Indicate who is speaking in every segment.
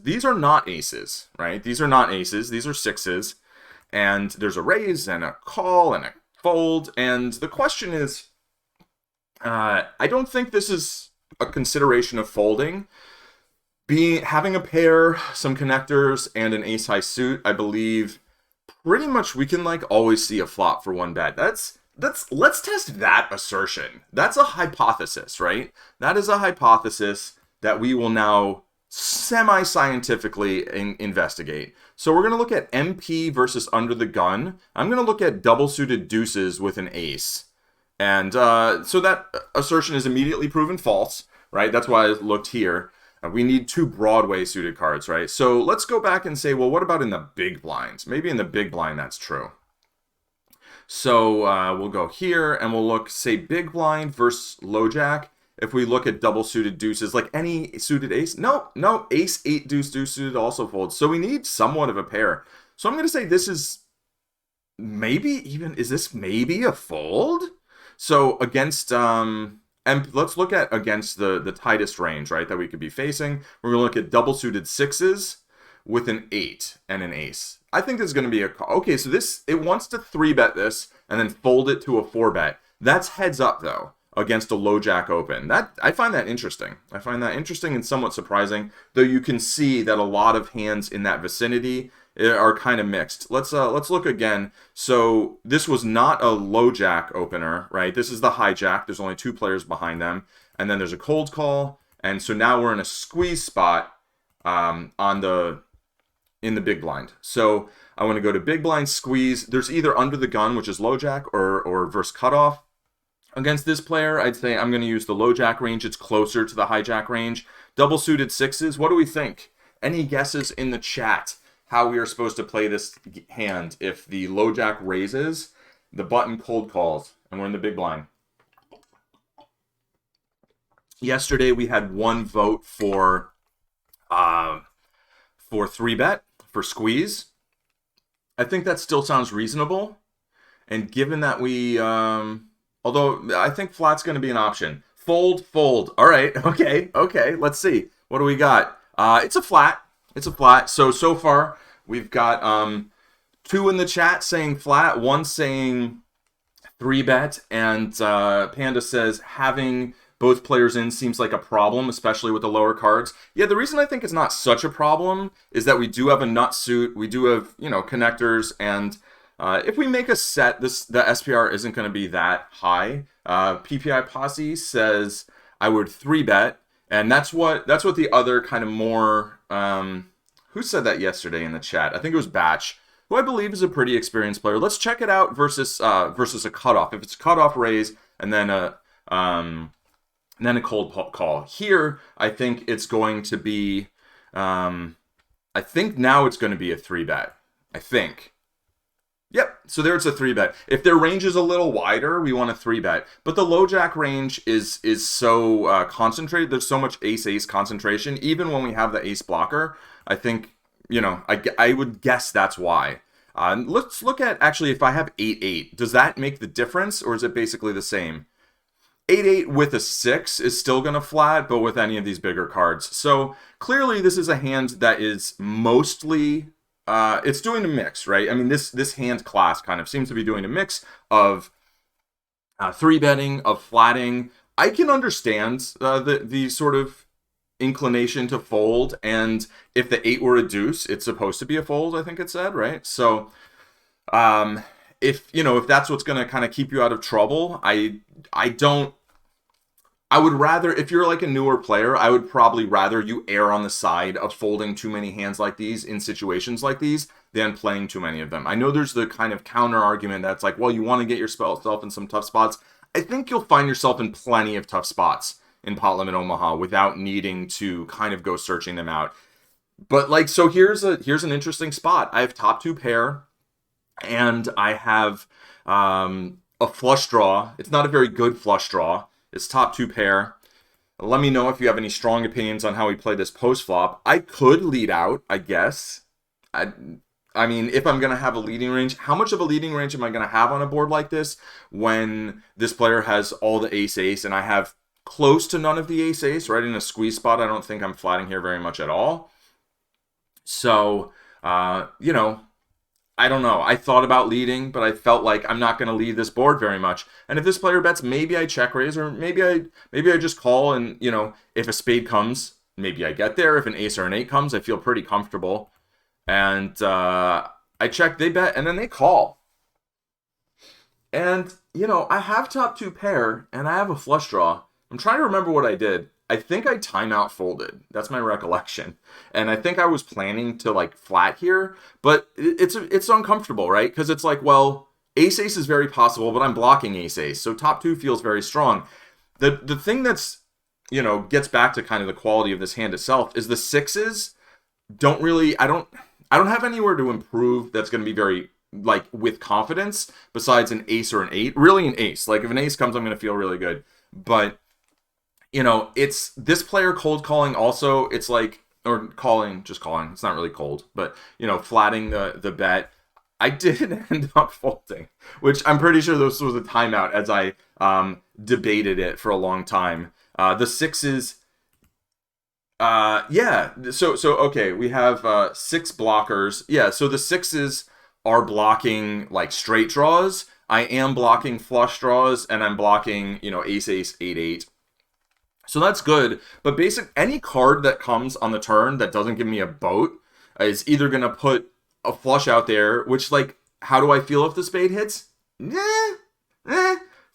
Speaker 1: These are not aces, right? These are not aces. These are sixes. And there's a raise and a call and a fold. And the question is, I don't think this is a consideration of folding. Having a pair, some connectors, and an ace-high suit, I believe pretty much we can like always see a flop for one bet. Let's test that assertion. That's a hypothesis, right? That is a hypothesis that we will now semi-scientifically investigate. So we're going to look at MP versus under the gun. I'm going to look at double-suited deuces with an ace. And so that assertion is immediately proven false, right? That's why I looked here. We need two Broadway suited cards, right? So let's go back and say, well, what about in the big blinds? Maybe in the big blind that's true. So we'll go here and we'll look, say, big blind versus low jack. If we look at double suited deuces, like any suited ace, no, ace, 8, deuce, deuce suited also folds. So we need somewhat of a pair. So I'm going to say this is is this maybe a fold? So against, and let's look at against the tightest range, right, that we could be facing. We're going to look at double suited sixes with an 8 and an ace. I think this is going to be okay, so it wants to 3-bet this and then fold it to a 4-bet. That's heads up, though, against a low jack open. I find that interesting. I find that interesting and somewhat surprising, though you can see that a lot of hands in that vicinity are kind of mixed. Let's look again. So this was not a low jack opener, right? This is the high jack. There's only 2 players behind them, and then there's a cold call, and so now we're in a squeeze spot in the big blind. So I want to go to big blind squeeze. There's either under the gun, which is low jack, or verse cutoff. Against this player, I'd say I'm going to use the low jack range. It's closer to the high jack range. Double suited sixes. What do we think? Any guesses in the chat how we are supposed to play this hand if the low jack raises, the button cold calls, and we're in the big blind? Yesterday we had 1 vote for 3-bet, for squeeze. I think that still sounds reasonable. And given that we, although I think flat's going to be an option. Fold. All right, okay, let's see. What do we got? It's a flat. So far, we've got 2 in the chat saying flat, 1 saying 3-bet, and Panda says having both players in seems like a problem, especially with the lower cards. Yeah, the reason I think it's not such a problem is that we do have a nut suit, we do have, connectors, and if we make a set, the SPR isn't going to be that high. PPI Posse says I would 3-bet, and that's what the other kind of more, who said that yesterday in the chat? I think it was Batch, who I believe is a pretty experienced player. Let's check it out versus a cutoff. If it's a cutoff raise and then a cold call. Here, I think it's going to be, I think now it's going to be a 3-bet. I think. Yep, so there it's a 3-bet. If their range is a little wider, we want a 3-bet. But the low jack range is so concentrated. There's so much ace-ace concentration. Even when we have the ace blocker, I think, I would guess that's why. Let's look at, actually, if I have 8-8, does that make the difference, or is it basically the same? 8-8 with a 6 is still going to flat, but with any of these bigger cards. So clearly this is a hand that is mostly, it's doing a mix, right? I mean, this hand class kind of seems to be doing a mix of 3-betting, of flatting. I can understand the sort of inclination to fold, and if the 8 were a deuce, it's supposed to be a fold, I think it said, right? So if that's what's going to kind of keep you out of trouble, I would rather, if you're like a newer player, I would probably rather you err on the side of folding too many hands like these in situations like these than playing too many of them. I know there's the kind of counter argument that's like, well, you want to get yourself in some tough spots. I think you'll find yourself in plenty of tough spots in Pot Limit Omaha without needing to kind of go searching them out. But so here's an interesting spot. I have top 2 pair, and I have a flush draw. It's not a very good flush draw. It's top 2 pair. Let me know if you have any strong opinions on how we play this post flop. I could lead out, I guess. I mean, if I'm going to have a leading range, how much of a leading range am I going to have on a board like this when this player has all the ace-ace and I have close to none of the ace-ace, right? In a squeeze spot, I don't think I'm flatting here very much at all. So, you know, I don't know. I thought about leading, but I felt like I'm not going to lead this board very much. And if this player bets, maybe I check raise, or maybe I just call. And if a spade comes, maybe I get there. If an ace or an eight comes, I feel pretty comfortable. And I check, they bet, and then they call. And I have top two pair, and I have a flush draw. I'm trying to remember what I did. I think I timeout folded. That's my recollection. And I think I was planning to like flat here, but it's uncomfortable, right? Because it's like, well, ace ace is very possible, but I'm blocking ace ace. So top two feels very strong. The thing that's, gets back to kind of the quality of this hand itself is the sixes don't really, I don't have anywhere to improve that's going to be very like with confidence besides an ace or an eight. Really an ace. Like if an ace comes, I'm going to feel really good. But it's this player cold calling also, it's like, or calling, just calling. It's not really cold, but, flatting the bet. I did end up folding, which I'm pretty sure this was a timeout as I debated it for a long time. The sixes, yeah. So okay, we have six blockers. Yeah, so the sixes are blocking like straight draws. I am blocking flush draws, and I'm blocking, ace, ace, 8, 8. So that's good, but any card that comes on the turn that doesn't give me a boat is either going to put a flush out there, which, like, how do I feel if the spade hits?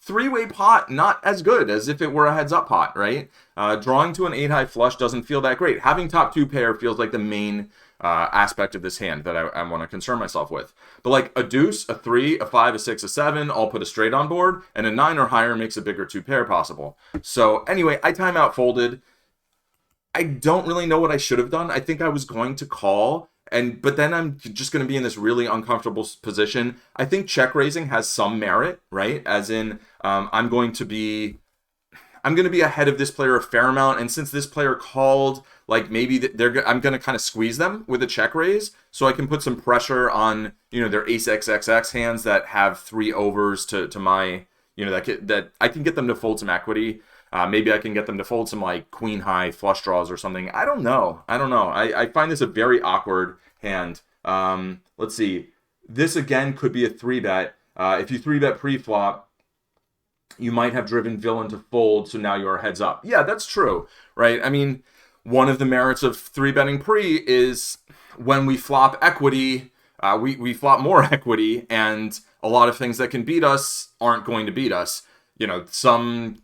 Speaker 1: Three-way pot, not as good as if it were a heads-up pot, right? Drawing to an 8-high flush doesn't feel that great. Having top two pair feels like the main aspect of this hand that I want to concern myself with. But like a deuce, a 3, a 5, a 6, a 7, I'll put a straight on board, and a 9 or higher makes a bigger two pair possible. So anyway, I timeout folded. I don't really know what I should have done. I think I was going to call, but then I'm just going to be in this really uncomfortable position. I think check raising has some merit, right? As in, I'm going to be ahead of this player a fair amount, and since this player called, like maybe I'm going to kind of squeeze them with a check raise, so I can put some pressure on their ace XXX hands that have 3 overs to my that I can get them to fold some equity. Maybe I can get them to fold some like queen high flush draws or something. I don't know. I find this a very awkward hand. Let's see. This again could be a 3-bet. If you 3-bet pre-flop, you might have driven villain to fold, so now you're heads up. Yeah, that's true, right? I mean, one of the merits of 3-betting pre is when we flop equity, we flop more equity, and a lot of things that can beat us aren't going to beat us. Some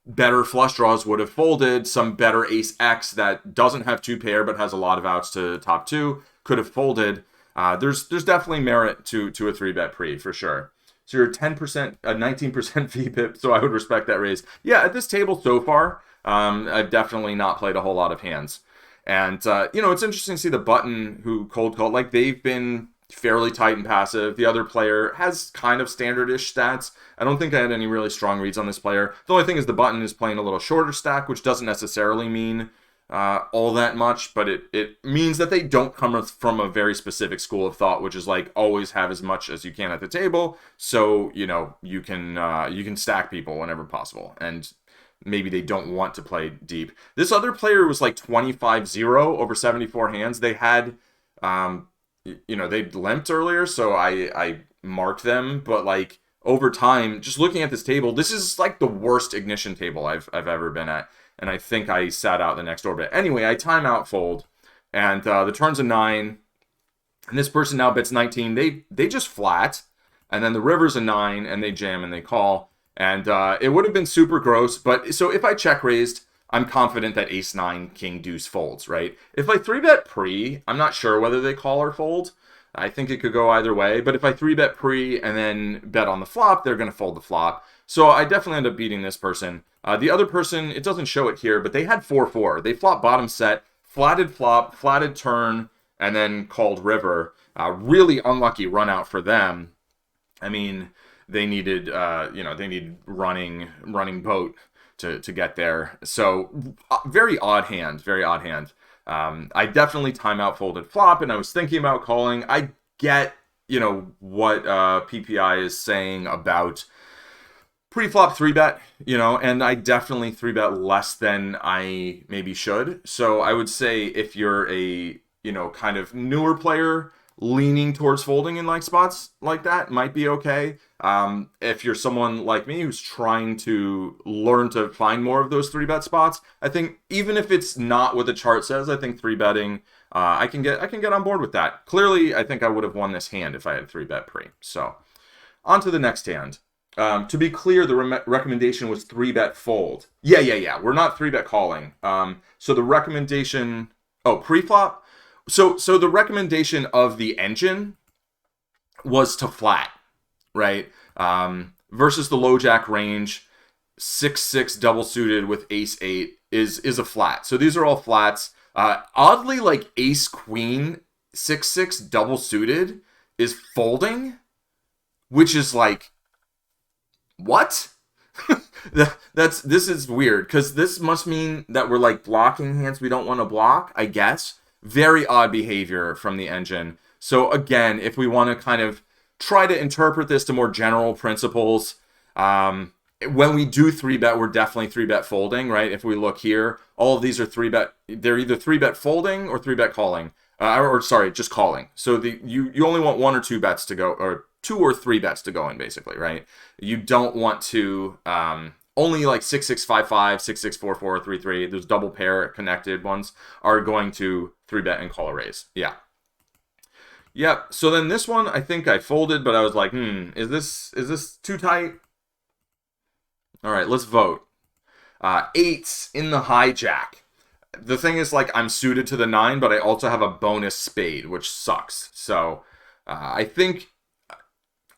Speaker 1: better flush draws would have folded. Some better ace X that doesn't have two pair but has a lot of outs to top two could have folded. There's definitely merit to a 3-bet pre for sure. So you're 10%, 19% VPIP, so I would respect that raise. Yeah, at this table so far, I've definitely not played a whole lot of hands. And, it's interesting to see the button who cold called. Like, they've been fairly tight and passive. The other player has kind of standard-ish stats. I don't think I had any really strong reads on this player. The only thing is the button is playing a little shorter stack, which doesn't necessarily mean all that much, but it means that they don't come from a very specific school of thought, which is like always have as much as you can at the table, so you can stack people whenever possible, and maybe they don't want to play deep. This other player was like 25-0 over 74 hands. They had they limped earlier, so I marked them, but like over time, just looking at this table, this is like the worst ignition table I've ever been at. And I think I sat out the next orbit. Anyway, I timeout fold, and the turn's a 9, and this person now bets 19. They just flat, and then the river's a 9, and they jam and they call. And it would have been super gross, but so if I check raised, I'm confident that ace 9, king deuce folds, right? If I 3-bet pre, I'm not sure whether they call or fold. I think it could go either way, but if I 3-bet pre and then bet on the flop, they're going to fold the flop. So I definitely end up beating this person. The other person, it doesn't show it here, but they had 4-4. They flopped bottom set, flatted flop, flatted turn, and then called river. Really unlucky run out for them. I mean, they needed running boat to get there. So very odd hand. I definitely timeout folded flop, and I was thinking about calling. I get, what PPI is saying about pre-flop 3-bet, and I definitely 3-bet less than I maybe should. So I would say if you're a kind of newer player leaning towards folding in like spots like that might be okay. If you're someone like me who's trying to learn to find more of those 3-bet spots, I think even if it's not what the chart says, I think 3-betting, I can get on board with that. Clearly, I think I would have won this hand if I had 3-bet pre. So, on to the next hand. To be clear, the recommendation was 3-bet fold. Yeah. We're not 3-bet calling. So the recommendation, pre-flop. So the recommendation of the engine was to flat, right? Versus the low jack range, 6-6 double suited with ace-8 is a flat. So these are all flats. Oddly, like ace-queen, 6-6 double suited is folding, which is like, what? This is weird, because this must mean that we're like blocking hands we don't want to block, I guess. Very odd behavior from the engine. So again, if we want to kind of try to interpret this to more general principles, when we do 3-bet, we're definitely 3-bet folding, right? If we look here, all of these are 3-bet. They're either 3-bet folding or 3-bet calling, or sorry, just calling. So you only want 1 or 2 bets to go, or 2 or 3 bets to go in, basically, right? You don't want to only like 6-6, 5-5, 6-6, 4-4, 3-3. Those double pair connected ones are going to 3-bet and call a raise. Yeah. Yep. So then this one, I think I folded, but I was like, is this too tight? All right, let's vote. 8s in the hijack. The thing is, like, I'm suited to the 9, but I also have a bonus spade, which sucks. So I think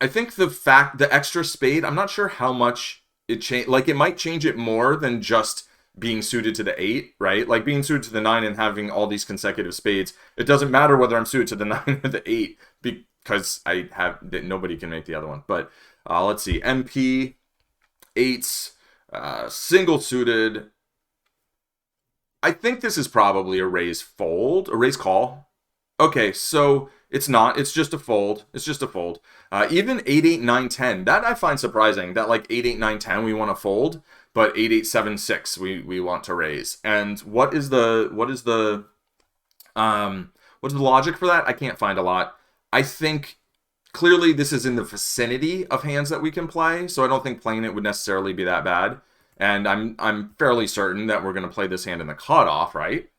Speaker 1: the extra spade, I'm not sure how much it changed. Like, it might change it more than just being suited to the 8, right? Like, being suited to the 9 and having all these consecutive spades, it doesn't matter whether I'm suited to the 9 or the 8, because nobody can make the other one. But let's see, MP, 8s, single suited. I think this is probably a raise call. Okay, so it's not. It's just a fold. Even 8, 8, 9, 10. That I find surprising. That like 8, 8, 9, 10 we want to fold, but 8, 8, 7, 6 we want to raise. And what is the logic for that? I can't find a lot. I think clearly this is in the vicinity of hands that we can play, so I don't think playing it would necessarily be that bad. And I'm fairly certain that we're going to play this hand in the cutoff, right?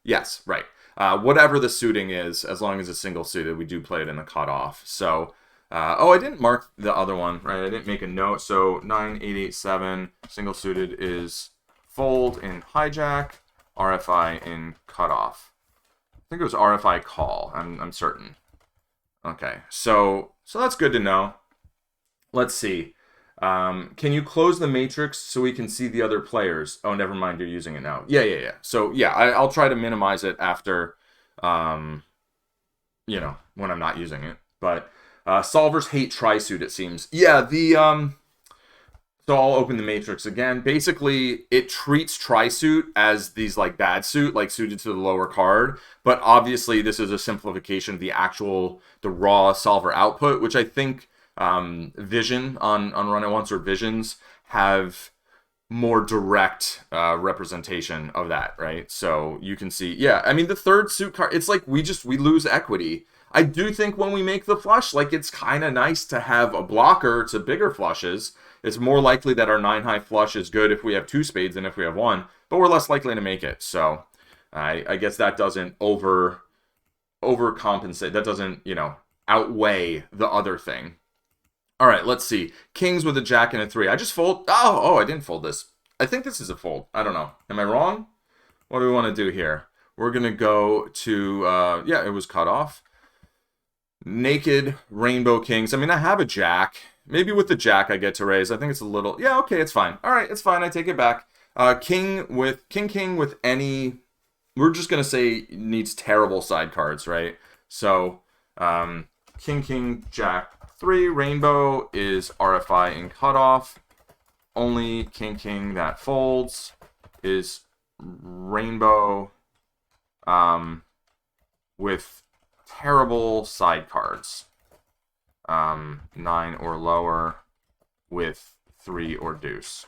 Speaker 1: Yes, right. Whatever the suiting is, as long as it's single suited, we do play it in the cutoff. So, I didn't mark the other one, right? I didn't make a note. So 9, 8, 8, 7, single suited is fold in hijack, RFI in cutoff. I think it was RFI call. I'm certain. Okay, so that's good to know. Let's see. Can you close the matrix so we can see the other players? Oh, never mind, you're using it now. Yeah. So yeah, I'll try to minimize it after, when I'm not using it. But solvers hate tri-suit, it seems. Yeah, so I'll open the matrix again. Basically, it treats tri-suit as these like bad suit, like suited to the lower card. But obviously, this is a simplification of the raw solver output, which I think Vision on Run It Once or Visions have more direct representation of that, right? So you can see, yeah, I mean, the third suit card, it's like we lose equity. I do think when we make the flush, like, it's kind of nice to have a blocker to bigger flushes. It's more likely that our 9-high flush is good if we have 2 spades than if we have 1, but we're less likely to make it. So I guess that doesn't overcompensate. That doesn't, outweigh the other thing. All right, let's see. Kings with a jack and a 3. I just fold. Oh, I didn't fold this. I think this is a fold. I don't know. Am I wrong? What do we want to do here? We're going to go to, it was cut off. Naked rainbow kings. I mean, I have a jack. Maybe with the jack I get to raise. I think it's a little... Yeah, okay, it's fine. All right, it's fine. I take it back. King with any... We're just going to say needs terrible side cards, right? So, king, jack, 3. Rainbow is RFI in cutoff. Only king that folds is rainbow with terrible side cards. 9 or lower with 3 or deuce.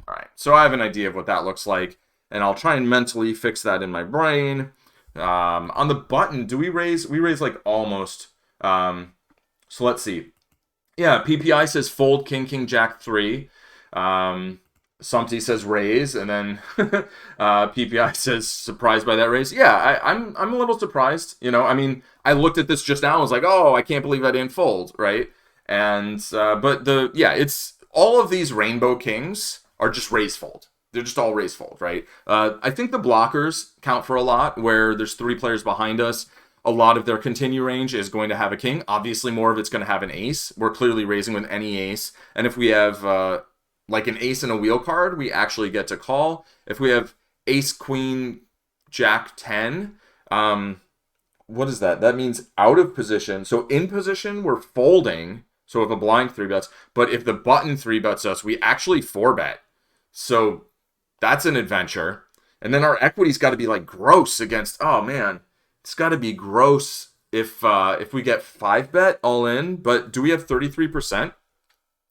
Speaker 1: All right, so I have an idea of what that looks like, and I'll try and mentally fix that in my brain. On the button, do we raise? We raise like almost. So let's see. Yeah, PPI says fold king, king, jack 3. Sumpty says raise, and then PPI says surprised by that raise. Yeah, I'm a little surprised. You know, I mean, I looked at this just now and was like, oh, I can't believe I didn't fold, right? And but it's all of these rainbow kings are just raise fold. They're just all raise fold, right? I think the blockers count for a lot, where there's 3 players behind us. A lot of their continue range is going to have a king. Obviously, more of it's going to have an ace. We're clearly raising with any ace. And if we have like an ace and a wheel card, we actually get to call. If we have ace, queen, jack 10, what is that? That means out of position. So in position, we're folding. So if a blind 3-bets, but if the button 3-bets us, we actually 4-bet. So that's an adventure. And then our equity's got to be like gross against, oh man, it's got to be gross if we get 5-bet all in. But do we have 33%?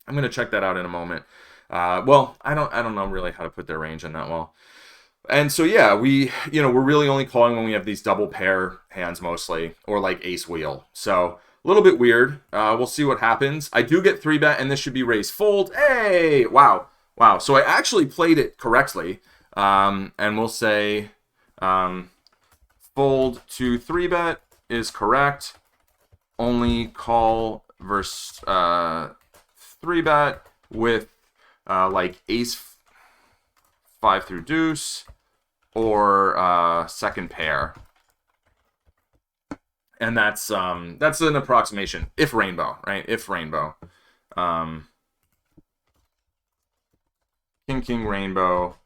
Speaker 1: I'm going to check that out in a moment. Well, I don't know really how to put their range in that well. And so yeah, we're really only calling when we have these double pair hands mostly, or like ace wheel. So a little bit weird. We'll see what happens. I do get 3-bet, and this should be raise fold. Hey, wow. So I actually played it correctly. And we'll say fold to 3-bet is correct. Only call versus 3-bet with like ace 5 through deuce or second pair. And that's an approximation. If rainbow, right? If rainbow. King, king, rainbow.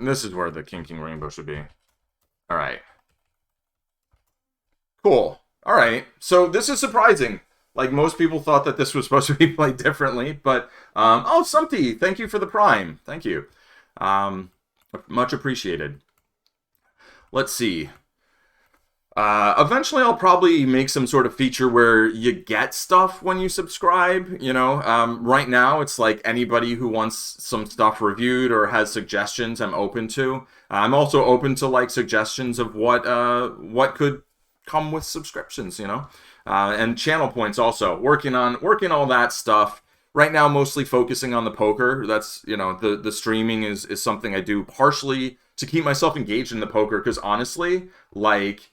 Speaker 1: This is where the king, king, rainbow should be. All right. Cool. All right. So this is surprising. Like, most people thought that this was supposed to be played differently, but oh, Sumpty, thank you for the prime. Thank you. Much appreciated. Let's see. Eventually, I'll probably make some sort of feature where you get stuff when you subscribe. You know, right now it's like anybody who wants some stuff reviewed or has suggestions, I'm open to. I'm also open to like suggestions of what could come with subscriptions. You know, and channel points also. Working all that stuff. Right now, mostly focusing on the poker. That's, you know, the streaming is something I do partially to keep myself engaged in the poker, because honestly, like.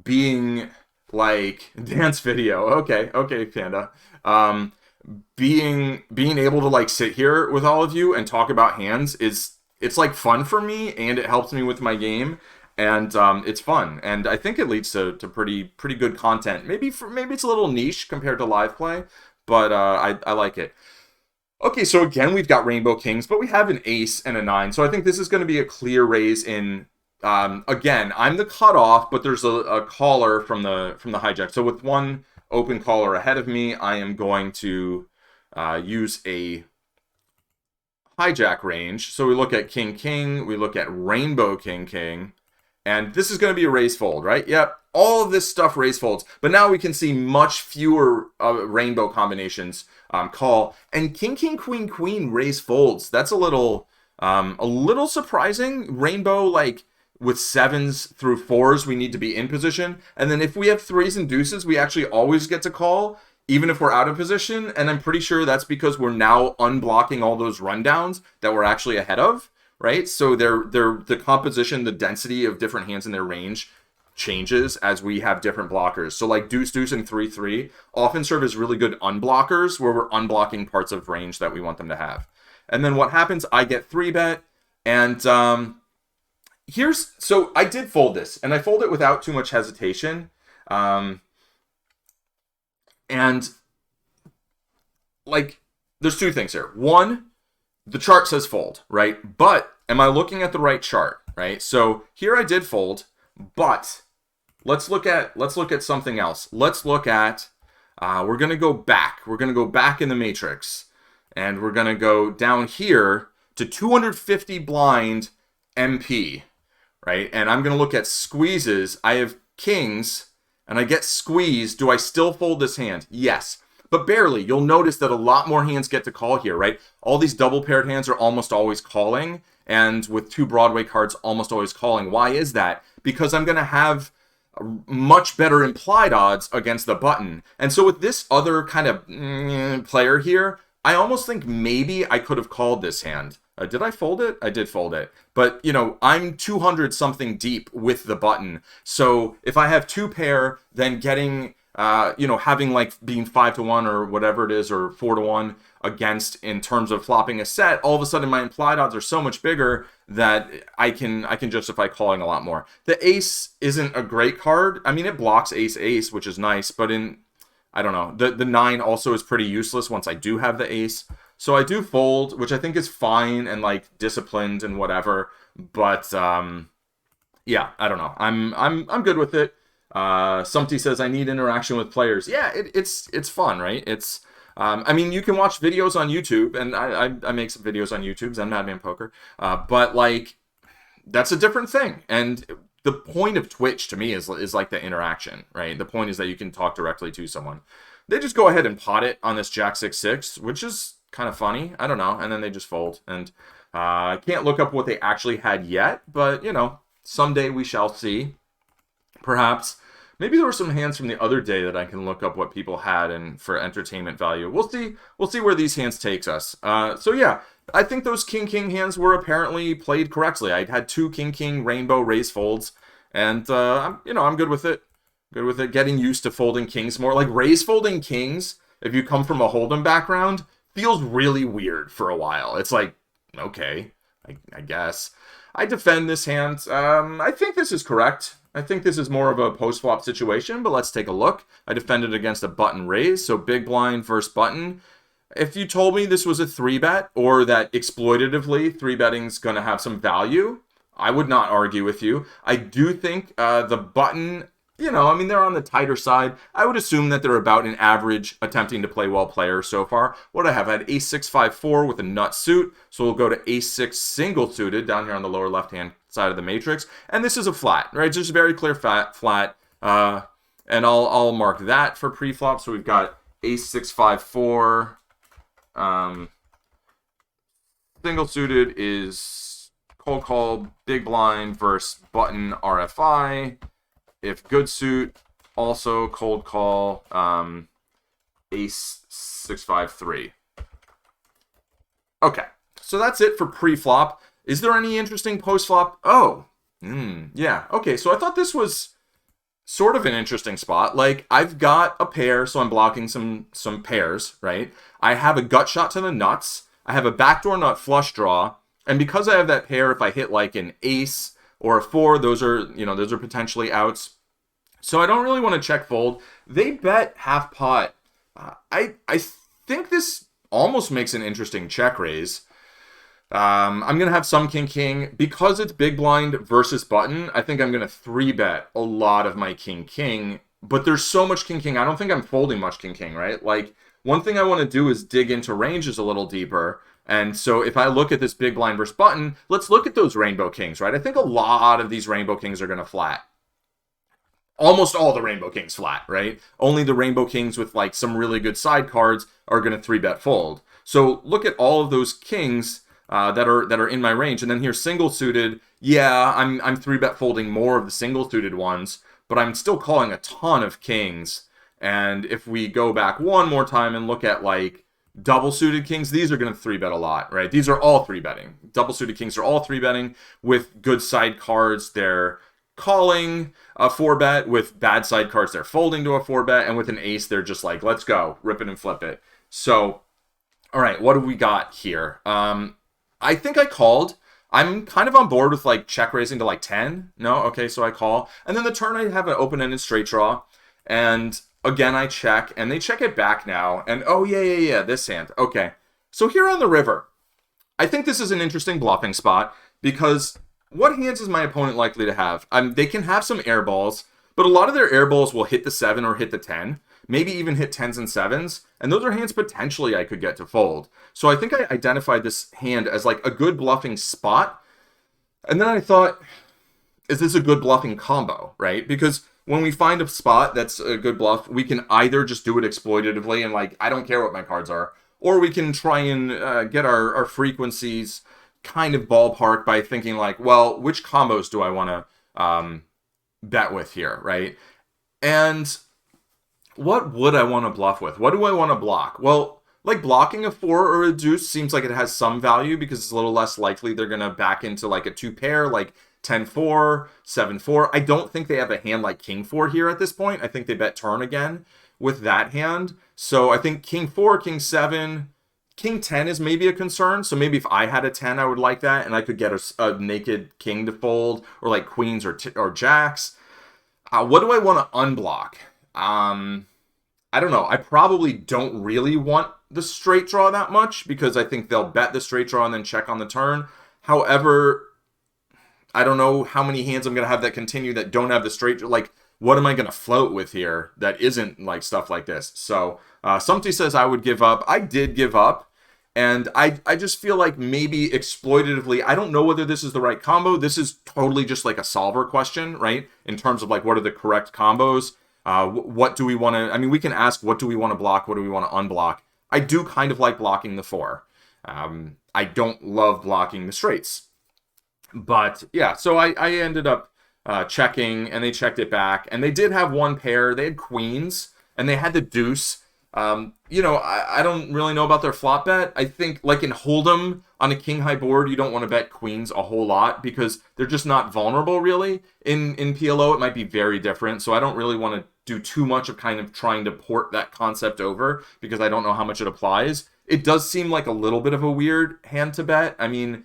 Speaker 1: Being like dance video, okay, Panda. Being able to like sit here with all of you and talk about hands it's like fun for me, and it helps me with my game, and it's fun, and I think it leads to pretty good content. Maybe it's a little niche compared to live play, but I like it. Okay, so again, we've got rainbow kings, but we have an ace and a 9, so I think this is going to be a clear raise in. Again, I'm the cutoff, but there's a caller from the hijack. So with one open caller ahead of me, I am going to use a hijack range. So we look at king king, we look at rainbow king king, and this is going to be a raise fold, right? Yep, all of this stuff raise folds. But now we can see much fewer rainbow combinations call, and king king queen queen raise folds. That's a little surprising. Rainbow, like, with 7s through 4s, we need to be in position. And then if we have 3s and deuces, we actually always get to call, even if we're out of position. And I'm pretty sure that's because we're now unblocking all those rundowns that we're actually ahead of, right? So the composition, the density of different hands in their range changes as we have different blockers. So like deuce, deuce, and 3-3 often serve as really good unblockers, where we're unblocking parts of range that we want them to have. And then what happens? I get 3-bet, and so I did fold this, and I fold it without too much hesitation. And like, there's 2 things here. One, the chart says fold, right? But am I looking at the right chart, right? So here I did fold, but let's look at something else. Let's look at, we're going to go back. We're going to go back in the matrix, and we're going to go down here to 250 blind MP. Right, and I'm going to look at squeezes. I have kings, and I get squeezed. Do I still fold this hand? Yes, but barely. You'll notice that a lot more hands get to call here, right? All these double paired hands are almost always calling, and with 2 Broadway cards almost always calling. Why is that? Because I'm going to have much better implied odds against the button. And so with this other kind of player here, I almost think maybe I could have called this hand. Did I fold it? I did fold it. But, you know, I'm 200 something deep with the button. So if I have 2 pair, then getting, you know, having like being 5-1 or whatever it is, or 4-1 against in terms of flopping a set, all of a sudden my implied odds are so much bigger that I can justify calling a lot more. The ace isn't a great card. I mean, it blocks ace, which is nice, but I don't know. The 9 also is pretty useless once I do have the ace. So I do fold, which I think is fine and like disciplined and whatever. But yeah, I don't know. I'm good with it. Sumpty says I need interaction with players. Yeah, it's fun, right? It's I mean, you can watch videos on YouTube, and I make some videos on YouTube, ZenMadman Poker. But like, that's a different thing. And the point of Twitch to me is like the interaction, right? The point is that you can talk directly to someone. They just go ahead and pot it on this Jack 6-6, which is kind of funny. I don't know. And then they just fold. And I can't look up what they actually had yet, but you know, someday we shall see. Perhaps. Maybe there were some hands from the other day that I can look up what people had and for entertainment value. We'll see. We'll see where these hands takes us. So yeah, I think those king hands were apparently played correctly. I had 2 king rainbow raise folds, and I'm good with it. Good with it. Getting used to folding kings more. Like raise folding kings, if you come from a hold'em background, feels really weird for a while. It's like, okay, I guess. I defend this hand. I think this is correct. I think this is more of a post-flop situation, but let's take a look. I defended against a button raise, so big blind versus button. If you told me this was a 3-bet, or that exploitatively 3-betting's going to have some value, I would not argue with you. I do think the button, you know, I mean, they're on the tighter side. I would assume that they're about an average attempting to play well player so far. What I have, I had ace-6-5-4 with a nut suit, so we'll go to ace-6 single suited down here on the lower left-hand side of the matrix, and this is a flat, right? Just very clear flat, and I'll mark that for pre-flop. So we've got ace-6-5-4, single suited is cold call, big blind versus button RFI. If good suit, also cold call, ace-6-5-3. Okay, so that's it for pre-flop. Is there any interesting post-flop? Oh, yeah. Okay, so I thought this was sort of an interesting spot. Like, I've got a pair, so I'm blocking some pairs, right? I have a gut shot to the nuts. I have a backdoor nut flush draw. And because I have that pair, if I hit like an ace or a 4, those are potentially outs. So I don't really want to check fold. They bet half pot. I think this almost makes an interesting check raise. I'm going to have some king. Because it's big blind versus button, I think I'm going to 3-bet a lot of my king. But there's so much king. I don't think I'm folding much king, right? Like, one thing I want to do is dig into ranges a little deeper. And so if I look at this big blind versus button, let's look at those rainbow kings, right? I think a lot of these rainbow kings are going to flat. Almost all the rainbow kings flat, right? Only the rainbow kings with like some really good side cards are going to 3-bet fold. So look at all of those kings that are in my range, and then here single suited. Yeah, I'm 3-bet folding more of the single suited ones, but I'm still calling a ton of kings. And if we go back one more time and look at like double suited kings, these are going to 3-bet a lot, right? These are all 3-betting. Double suited kings are all 3-betting with good side cards. They're calling a 4-bet. With bad side cards, they're folding to a 4-bet, and with an ace, they're just like, let's go, rip it and flip it. So, all right, what do we got here? I think I called. I'm kind of on board with like check raising to like 10. No? Okay, so I call. And then the turn I have an open-ended straight draw. And again, I check. And they check it back now. And oh, yeah, this hand. Okay. So here on the river, I think this is an interesting bluffing spot. Because what hands is my opponent likely to have? They can have some air balls. But a lot of their air balls will hit the 7 or hit the 10. Maybe even hit 10s and 7s. And those are hands potentially I could get to fold. So I think I identified this hand as like a good bluffing spot. And then I thought, is this a good bluffing combo, right? Because when we find a spot that's a good bluff, we can either just do it exploitatively and like, I don't care what my cards are. Or we can try and get our frequencies kind of ballpark by thinking like, well, which combos do I want to bet with here, right? And what would I want to bluff with? What do I want to block? Well, like blocking a 4 or a deuce seems like it has some value because it's a little less likely they're going to back into like a 2 pair, like 10-4, 7-4. I don't think they have a hand like King 4 here at this point. I think they bet turn again with that hand. So I think King 4, King 7, King 10 is maybe a concern. So maybe if I had a 10, I would like that. And I could get a naked king to fold or like queens or jacks. What do I want to unblock? I don't know. I probably don't really want the straight draw that much because I think they'll bet the straight draw and then check on the turn. However, I don't know how many hands I'm going to have that continue that don't have the straight draw. Like, what am I going to float with here that isn't like stuff like this? So, somebody says I would give up. I did give up. And I just feel like maybe exploitatively, I don't know whether this is the right combo. This is totally just like a solver question, right? In terms of like, what are the correct combos? What do we want to, I mean, we can ask, what do we want to block? What do we want to unblock? I do kind of like blocking the 4. I don't love blocking the straights. But yeah, so I ended up checking, and they checked it back. And they did have one pair. They had queens, and they had the deuce. I don't really know about their flop bet. I think, like in Hold'em, on a king high board, you don't want to bet queens a whole lot because they're just not vulnerable, really. In PLO, it might be very different. So I don't really want to do too much of kind of trying to port that concept over because I don't know how much it applies. It does seem like a little bit of a weird hand to bet. I mean,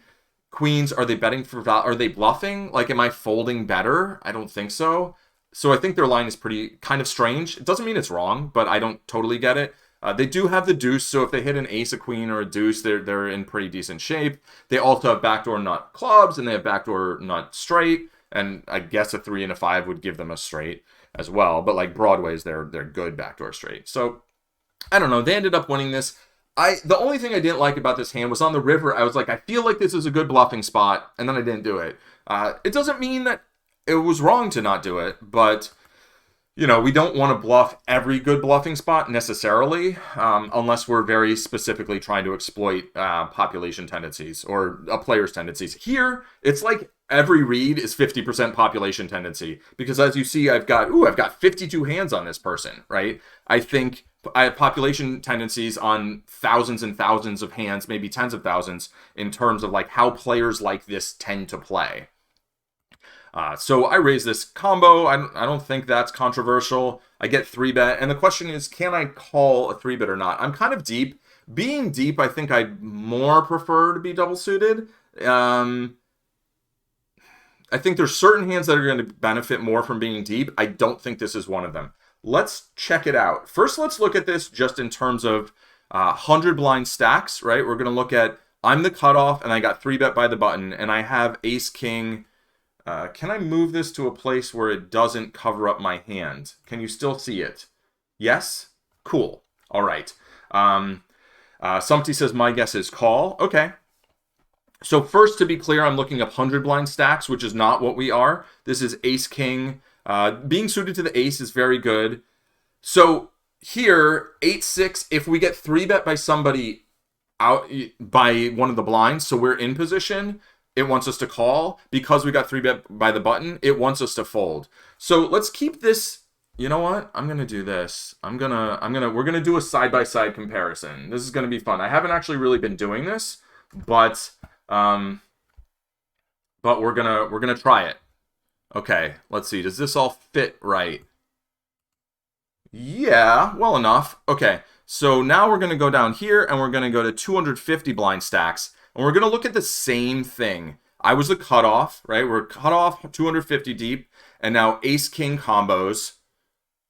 Speaker 1: queens, are they betting for are they bluffing? Like, am I folding better? I don't think so. So I think their line is pretty kind of strange. It doesn't mean it's wrong, but I don't totally get it. They do have the deuce, so if they hit an ace, a queen, or a deuce, they're in pretty decent shape. They also have backdoor nut clubs, and they have backdoor nut straight, and I guess a 3 and a 5 would give them a straight as well. But like Broadway's, they're good backdoor straight. So I don't know. They ended up winning this. The only thing I didn't like about this hand was on the river. I was like, I feel like this is a good bluffing spot, and then I didn't do it. It doesn't mean that it was wrong to not do it, but we don't want to bluff every good bluffing spot necessarily, unless we're very specifically trying to exploit population tendencies or a player's tendencies. Here, it's like every read is 50% population tendency because, as you see, I've got 52 hands on this person, right? I think I have population tendencies on thousands and thousands of hands, maybe tens of thousands, in terms of like how players like this tend to play. So I raise this combo. I don't think that's controversial. I get 3-bet. And the question is, can I call a 3-bet or not? I'm kind of deep. Being deep, I think I more prefer to be double suited. I think there's certain hands that are going to benefit more from being deep. I don't think this is one of them. Let's check it out. First, let's look at this just in terms of 100 blind stacks, right? We're going to look at, I'm the cutoff, and I got 3-bet by the button, and I have ace, king. Can I move this to a place where it doesn't cover up my hand? Can you still see it? Yes? Cool. All right. Somebody says, my guess is call. Okay. So first, to be clear, I'm looking up 100 blind stacks, which is not what we are. This is ace, king. Being suited to the ace is very good. So here, 8-6, if we get 3-bet by somebody out by one of the blinds, so we're in position, it wants us to call. Because we got 3-bet by the button, it wants us to fold. So let's keep this. You know what? I'm going to do this. We're going to do a side-by-side comparison. This is going to be fun. I haven't actually really been doing this, but we're going to try it. Okay, let's see. Does this all fit right? Yeah, well enough. Okay, so now we're going to go down here, and we're going to go to 250 blind stacks. And we're going to look at the same thing. I was the cutoff, right? We're cut off 250 deep. And now ace-king combos.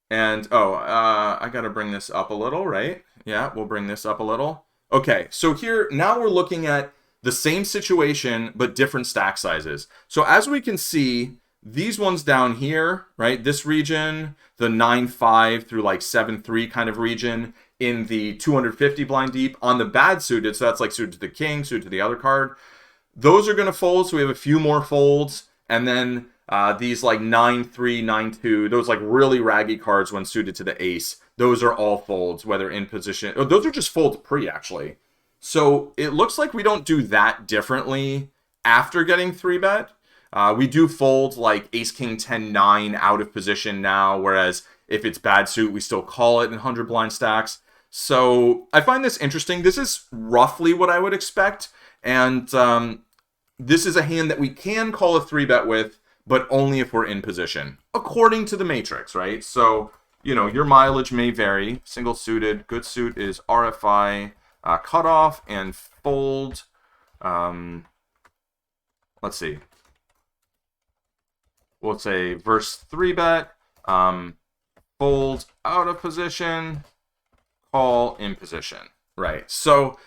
Speaker 1: And, I got to bring this up a little, right? Yeah, we'll bring this up a little. Okay, so here, now we're looking at the same situation, but different stack sizes. So as we can see, these ones down here, right? This region, the 9-5 through like 7-3 kind of region, in the 250 blind deep on the bad suited, so that's like suited to the king, suited to the other card. Those are going to fold, so we have a few more folds. And then these like 9-3, 9-2, those like really raggy cards when suited to the ace, those are all folds, whether in position. Oh, those are just folds pre, actually. So it looks like we don't do that differently after getting 3-bet. We do fold like ace, king, 10, 9 out of position now, whereas if it's bad suit, we still call it in 100 blind stacks. So I find this interesting. This is roughly what I would expect. And this is a hand that we can call a 3-bet with, but only if we're in position, according to the matrix, right? So, you know, your mileage may vary. Single suited, good suit is RFI, cutoff, and fold. Let's see. We'll say verse 3-bet, fold out of position, call in position, right? So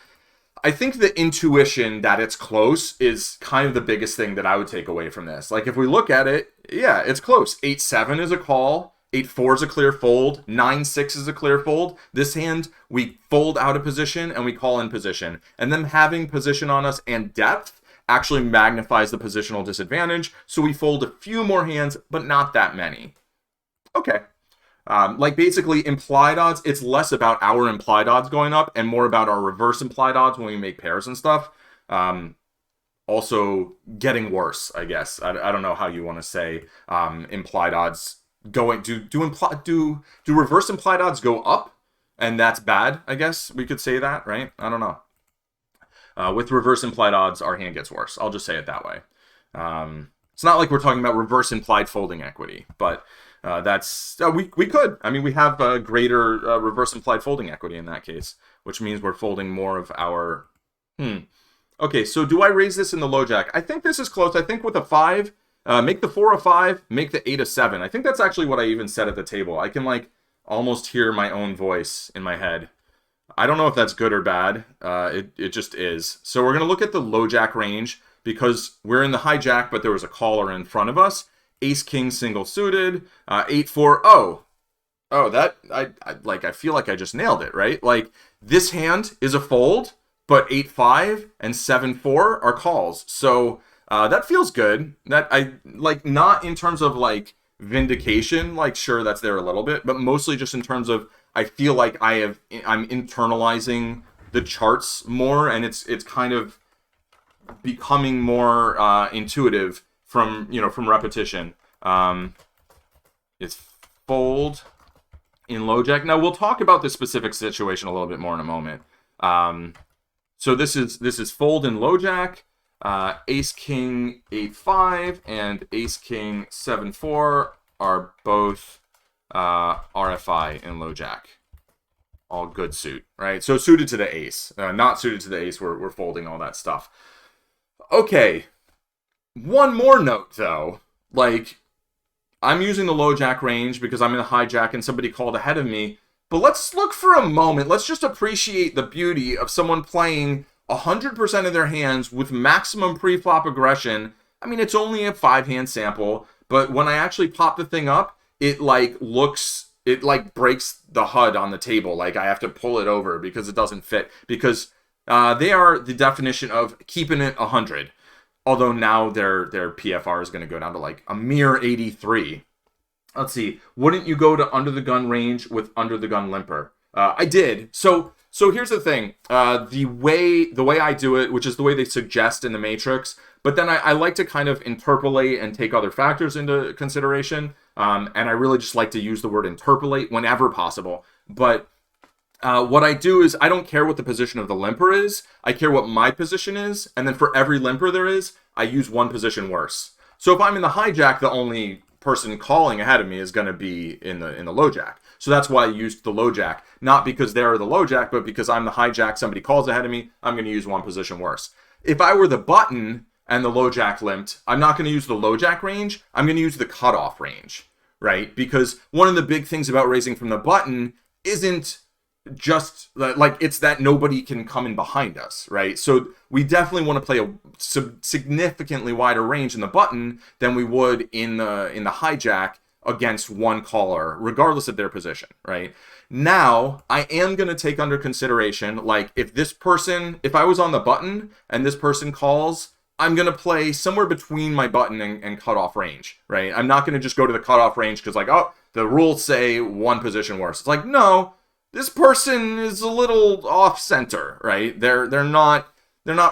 Speaker 1: I think the intuition that it's close is kind of the biggest thing that I would take away from this. Like if we look at it, yeah, it's close. 8-7 is a call. 8-4 is a clear fold. 9-6 is a clear fold. This hand, we fold out of position and we call in position. And them having position on us and depth actually magnifies the positional disadvantage. So we fold a few more hands, but not that many. Okay. Like basically implied odds, it's less about our implied odds going up and more about our reverse implied odds when we make pairs and stuff. Also getting worse, I guess. I don't know how you want to say implied odds going. Do reverse implied odds go up? And that's bad, I guess we could say that, right? I don't know. With reverse implied odds, our hand gets worse. I'll just say it that way. It's not like we're talking about reverse implied folding equity, but we could. I mean, we have greater reverse implied folding equity in that case, which means we're folding more of our. Okay, so do I raise this in the low jack? I think this is close. I think with a 5, make the 4 a 5, make the 8 a 7. I think that's actually what I even said at the table. I can like almost hear my own voice in my head. I don't know if that's good or bad. It just is. So we're going to look at the low jack range because we're in the high jack, but there was a caller in front of us. Ace, king, single suited, 8-4. That I feel like I just nailed it, right? Like this hand is a fold, but 8-5 and 7-4 are calls. So that feels good. That I like, not in terms of like vindication, like sure that's there a little bit, but mostly just in terms of I feel like I'm internalizing the charts more, and it's kind of becoming more intuitive from repetition. It's fold in low jack. Now we'll talk about this specific situation a little bit more in a moment. So this is fold in low jack. Ace king 8-5 and ace king 7-4 are both RFI in low jack. All good suit, right? So suited to the ace, not suited to the ace. We're folding all that stuff. Okay. One more note though, like I'm using the low jack range because I'm in the high jack and somebody called ahead of me. But let's look for a moment. Let's just appreciate the beauty of someone playing 100% of their hands with maximum pre-flop aggression. I mean, it's only a 5-hand sample, but when I actually pop the thing up, it breaks the HUD on the table. Like I have to pull it over because it doesn't fit. Because they are the definition of keeping it 100. Although now their PFR is going to go down to like a mere 83. Let's see. Wouldn't you go to under the gun range with under the gun limper? I did. So here's the thing. The way I do it, which is the way they suggest in the matrix, but then I like to kind of interpolate and take other factors into consideration. And I really just like to use the word interpolate whenever possible. But what I do is I don't care what the position of the limper is. I care what my position is. And then for every limper there is, I use one position worse. So if I'm in the high jack, the only person calling ahead of me is going to be in the low jack. So that's why I used the low jack. Not because they're the low jack, but because I'm the high jack, somebody calls ahead of me, I'm going to use one position worse. If I were the button and the low jack limped, I'm not going to use the low jack range. I'm going to use the cutoff range, right? Because one of the big things about raising from the button isn't just like it's that nobody can come in behind us, right? So we definitely want to play a significantly wider range in the button than we would in the hijack against one caller, regardless of their position, right? Now, I am going to take under consideration, like if I was on the button and this person calls, I'm going to play somewhere between my button and cutoff range, right? I'm not going to just go to the cutoff range because like, oh, the rules say one position worse. It's like, no, this person is a little off center, right? They're not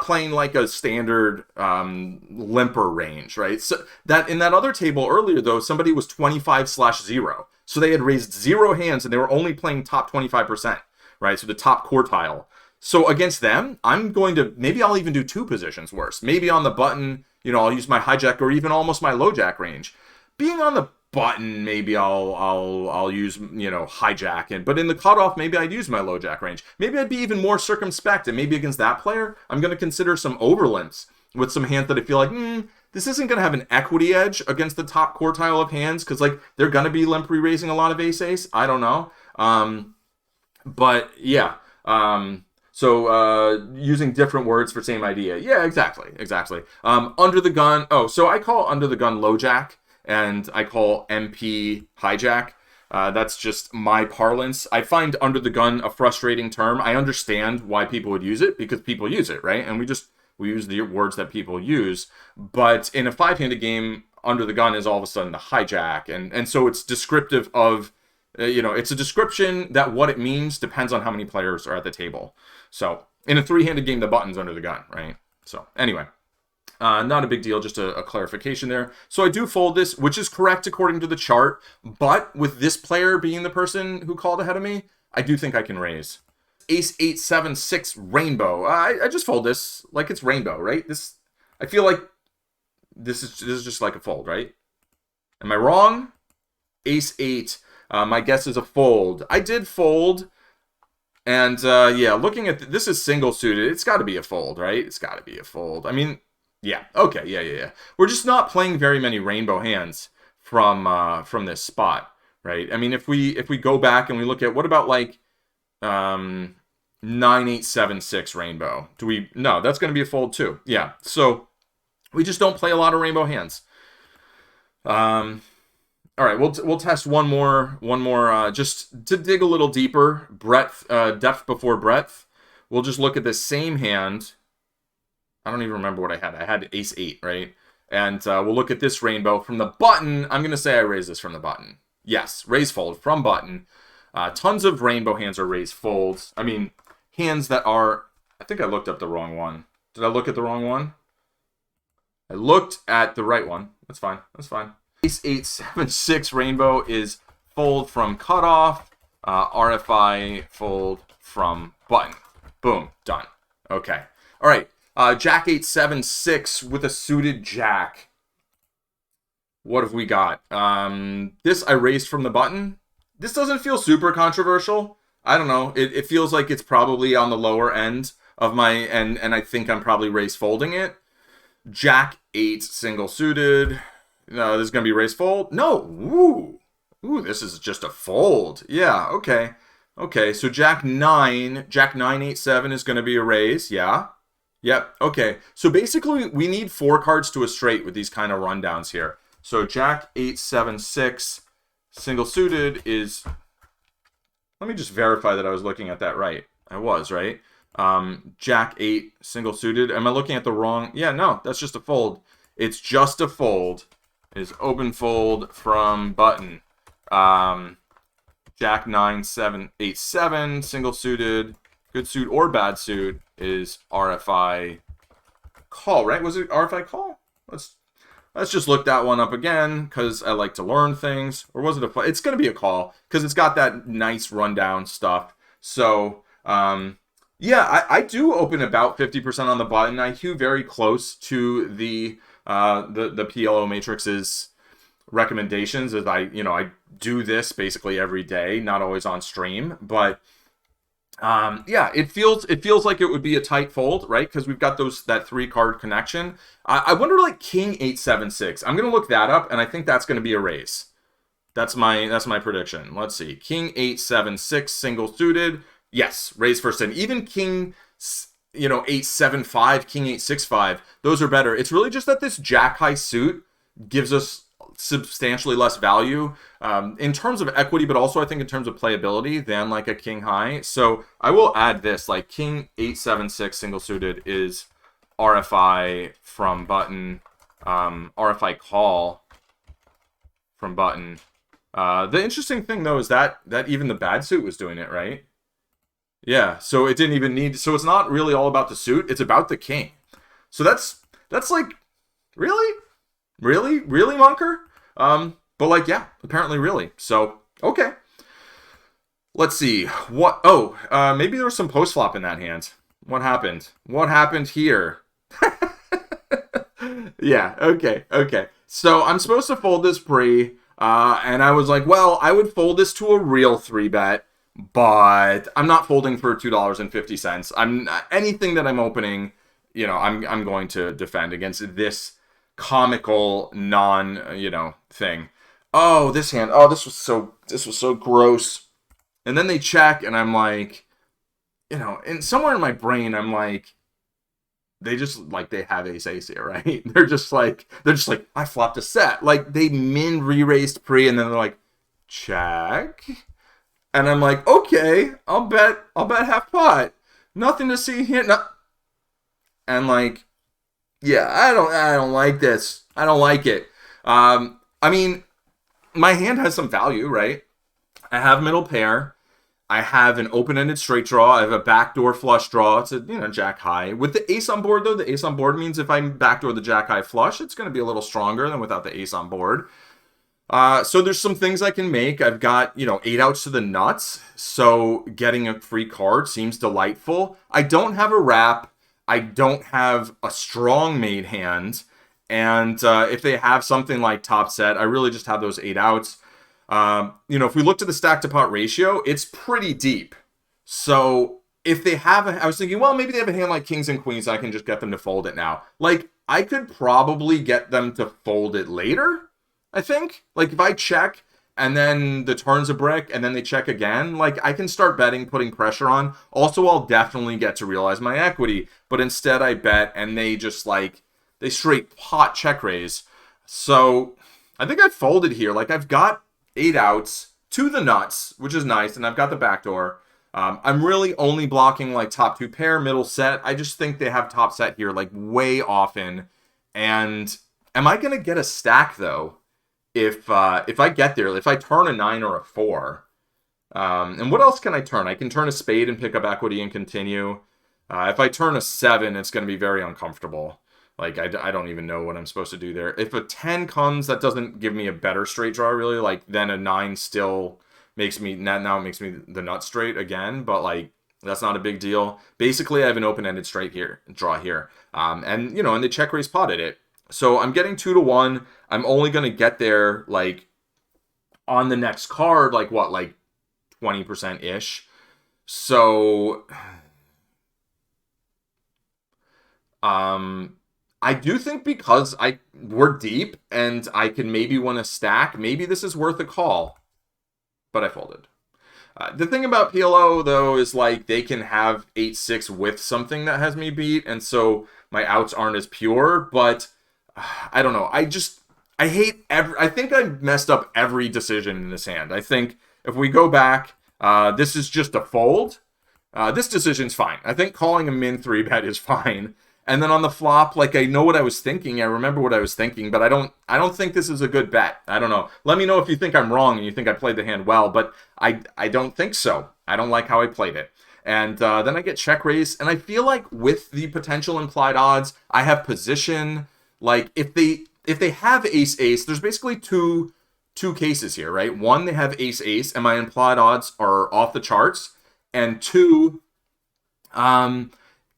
Speaker 1: playing like a standard limper range, right? So that in that other table earlier though, somebody was 25/0. So they had raised 0 hands and they were only playing top 25%, right? So the top quartile. So against them, I'm going to, maybe I'll even do 2 positions worse. Maybe on the button, I'll use my hijack or even almost my low jack range. Being on the button, maybe I'll use, hijack, but in the cutoff, maybe I'd use my low jack range. Maybe I'd be even more circumspect, and maybe against that player, I'm going to consider some overlimps with some hands that I feel like, this isn't going to have an equity edge against the top quartile of hands, because like they're going to be limp re-raising a lot of ace. I don't know. But yeah. So using different words for same idea. Yeah, exactly. Under the gun. Oh, so I call under the gun low jack, and I call MP hijack. That's just my parlance. I find under the gun a frustrating term. I understand why people would use it, because people use it, right? And we use the words that people use. But in a 5-handed game, under the gun is all of a sudden the hijack. And so it's descriptive of, it's a description that what it means depends on how many players are at the table. So in a 3-handed game, the button's under the gun, right? So anyway, not a big deal, just a clarification there. So I do fold this, which is correct according to the chart. But with this player being the person who called ahead of me, I do think I can raise. Ace 8 7 6 rainbow. I just fold this like it's rainbow, right? I feel like this is just like a fold, right? Am I wrong? Ace 8. My guess is a fold. I did fold, and yeah, looking at this is single suited. It's got to be a fold, right? It's got to be a fold. I mean, yeah, okay, yeah. We're just not playing very many rainbow hands from this spot, right? I mean, if we go back and we look at what about like 9 8 7 6 rainbow? No, that's going to be a fold too. Yeah, so we just don't play a lot of rainbow hands. All right, we'll test one more just to dig a little deeper, depth before breadth. We'll just look at the same hand. I don't even remember what I had. I had ace 8, right? And we'll look at this rainbow from the button. I'm going to say I raise this from the button. Yes, raise fold from button. Tons of rainbow hands are raise folds. I mean, hands that are, I think I looked up the wrong one. Did I look at the wrong one? I looked at the right one. That's fine. Ace 8 7 6 rainbow is fold from cutoff. RFI fold from button. Boom, done. Okay. All right. Jack 8 7 6 with a suited jack. What have we got? This I raised from the button. This doesn't feel super controversial. I don't know. It feels like it's probably on the lower end of my, and I think I'm probably raise folding it. Jack 8 single suited. No, this is going to be raise fold. No. Ooh, this is just a fold. Yeah, okay. So Jack 9 8 7 is going to be a raise. Yeah. Yep. Okay. So basically we need 4 cards to a straight with these kind of rundowns here. So Jack 8 7 6 single suited is, let me just verify that I was looking at that right. I was, right? Jack 8 single suited. Am I looking at the wrong? Yeah, no, that's just a fold. It's just a fold. Is open fold from button. Jack 9 7 8 7 single suited, good suit or bad suit is RFI call, right? Was it RFI call? Let's just look that one up again because I like to learn things. Or was it a? It's going to be a call because it's got that nice rundown stuff. So yeah, I do open about 50% on the button. I hew very close to the PLO Matrix's recommendations, as I do this basically every day, not always on stream, but yeah, it feels like it would be a tight fold, right? Because we've got that 3-card connection. I wonder, like King 8 7 6. I'm gonna look that up, and I think that's gonna be a raise. That's my prediction. Let's see, King 8 7 6 single suited. Yes, raise first in. Even King 8 7 5, King 8 6 5. Those are better. It's really just that this Jack high suit gives us substantially less value in terms of equity, but also I think in terms of playability than like a King high. So I will add this, like King 8 7 6 single suited is RFI from button, RFI call from button. The interesting thing though is that even the bad suit was doing it, right? Yeah, so it didn't even need. So it's not really all about the suit. It's about the king. So that's like really, really Monker. But like yeah, apparently really. So okay, let's see what. Oh, maybe there was some post flop in that hand. What happened? What happened here? Yeah. Okay. Okay. So I'm supposed to fold this pre, and I was like, well, I would fold this to a real three bet, but I'm not folding for $2.50. I'm anything that I'm opening, I'm going to defend against this comical thing. Oh, this hand. Oh, this was so gross. And then they check, and I'm like, and somewhere in my brain, I'm like, they just like they have ace ace here, right? They're just like I flopped a set. Like they min re-raised pre, and then they're like, check. And I'm like, okay, I'll bet half pot. Nothing to see here. No. And like, yeah, I don't like this. I don't like it. I mean, my hand has some value, right? I have middle pair. I have an open-ended straight draw. I have a backdoor flush draw. It's a jack high. With the ace on board though, the ace on board means if I backdoor the jack high flush, it's going to be a little stronger than without the ace on board. So there's some things I can make. I've got 8 outs to the nuts, so getting a free card seems delightful. I don't have a wrap. I don't have a strong made hand, and if they have something like top set, I really just have those 8 outs. If we look to the stack to pot ratio, it's pretty deep. So if they have I was thinking, well, maybe they have a hand like kings and queens. I can just get them to fold it now. Like I could probably get them to fold it later. I think like if I check and then the turn's a brick and then they check again, like I can start betting, putting pressure on. Also, I'll definitely get to realize my equity, but instead I bet and they just they straight pot check raise. So I think I folded here. Like I've got 8 outs to the nuts, which is nice, and I've got the backdoor. I'm really only blocking like top 2 pair, middle set. I just think they have top set here like way often. And am I gonna get a stack though? If I get there, if I turn a 9 or a 4, and what else can I turn? I can turn a spade and pick up equity and continue. If I turn a 7, it's going to be very uncomfortable. Like, I don't even know what I'm supposed to do there. If a 10 comes, that doesn't give me a better straight draw, really. Like, then a 9 still makes me, now it makes me the nut straight again. But, like, that's not a big deal. Basically, I have an open-ended straight here, draw here. And they check raise potted it. So I'm getting 2-1. I'm only going to get there, like, on the next card, like, what, like 20%-ish. So, I do think because we're deep and I can maybe win a stack, maybe this is worth a call. But I folded. The thing about PLO, though, is like they can have 8-6 with something that has me beat, and so my outs aren't as pure, but I don't know. I hate I think I messed up every decision in this hand. I think if we go back, this is just a fold. This decision's fine. I think calling a min 3 bet is fine. And then on the flop, like I know what I was thinking. I remember what I was thinking, but I don't think this is a good bet. I don't know. Let me know if you think I'm wrong and you think I played the hand well, but I don't think so. I don't like how I played it. And then I get check raise, and I feel like with the potential implied odds, I have position. Like if they have ace ace, there's basically two cases here, right? One, they have ace ace, and my implied odds are off the charts. And two,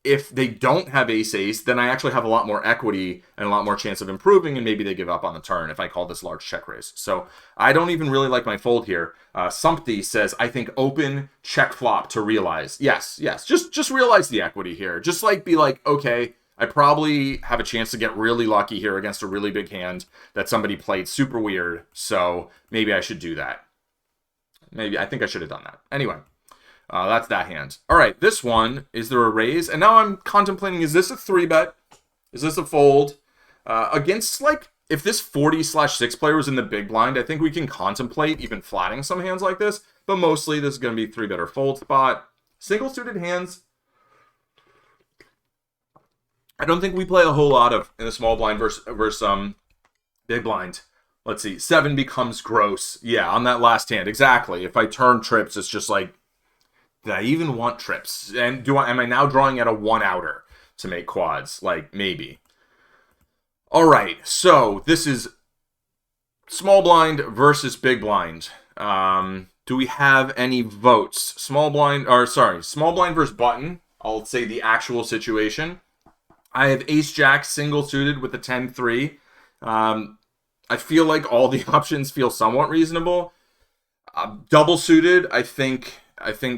Speaker 1: if they don't have ace ace, then I actually have a lot more equity and a lot more chance of improving, and maybe they give up on the turn if I call this large check raise. So I don't even really like my fold here. Sumpty says, I think open check flop to realize. Yes. Just realize the equity here. Just like be like, okay, I probably have a chance to get really lucky here against a really big hand that somebody played super weird. So maybe I should do that. Maybe I think I should have done that. Anyway. That's that hand. All right, this one, is there a raise? And now I'm contemplating, is this a 3-bet? Is this a fold? Against, like, if this 40/6 player was in the big blind, I think we can contemplate even flatting some hands like this. But mostly, this is going to be 3-bet or fold spot. Single-suited hands, I don't think we play a whole lot of in the small blind versus big blind. Let's see, 7 becomes gross. Yeah, on that last hand, exactly. If I turn trips, it's just like, Did I even want trips? And am I now drawing at a 1-outer to make quads? Like, maybe. All right, so this is small blind versus big blind. Do we have any votes? Small blind versus button. I'll say the actual situation. I have ace jack single suited with a 10-3. I feel like all the options feel somewhat reasonable. Double suited, I think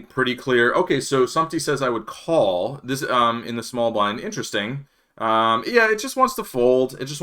Speaker 1: pretty clear. Okay, so Sumpty says I would call this in the small blind. Interesting. Yeah, it just wants to fold. It's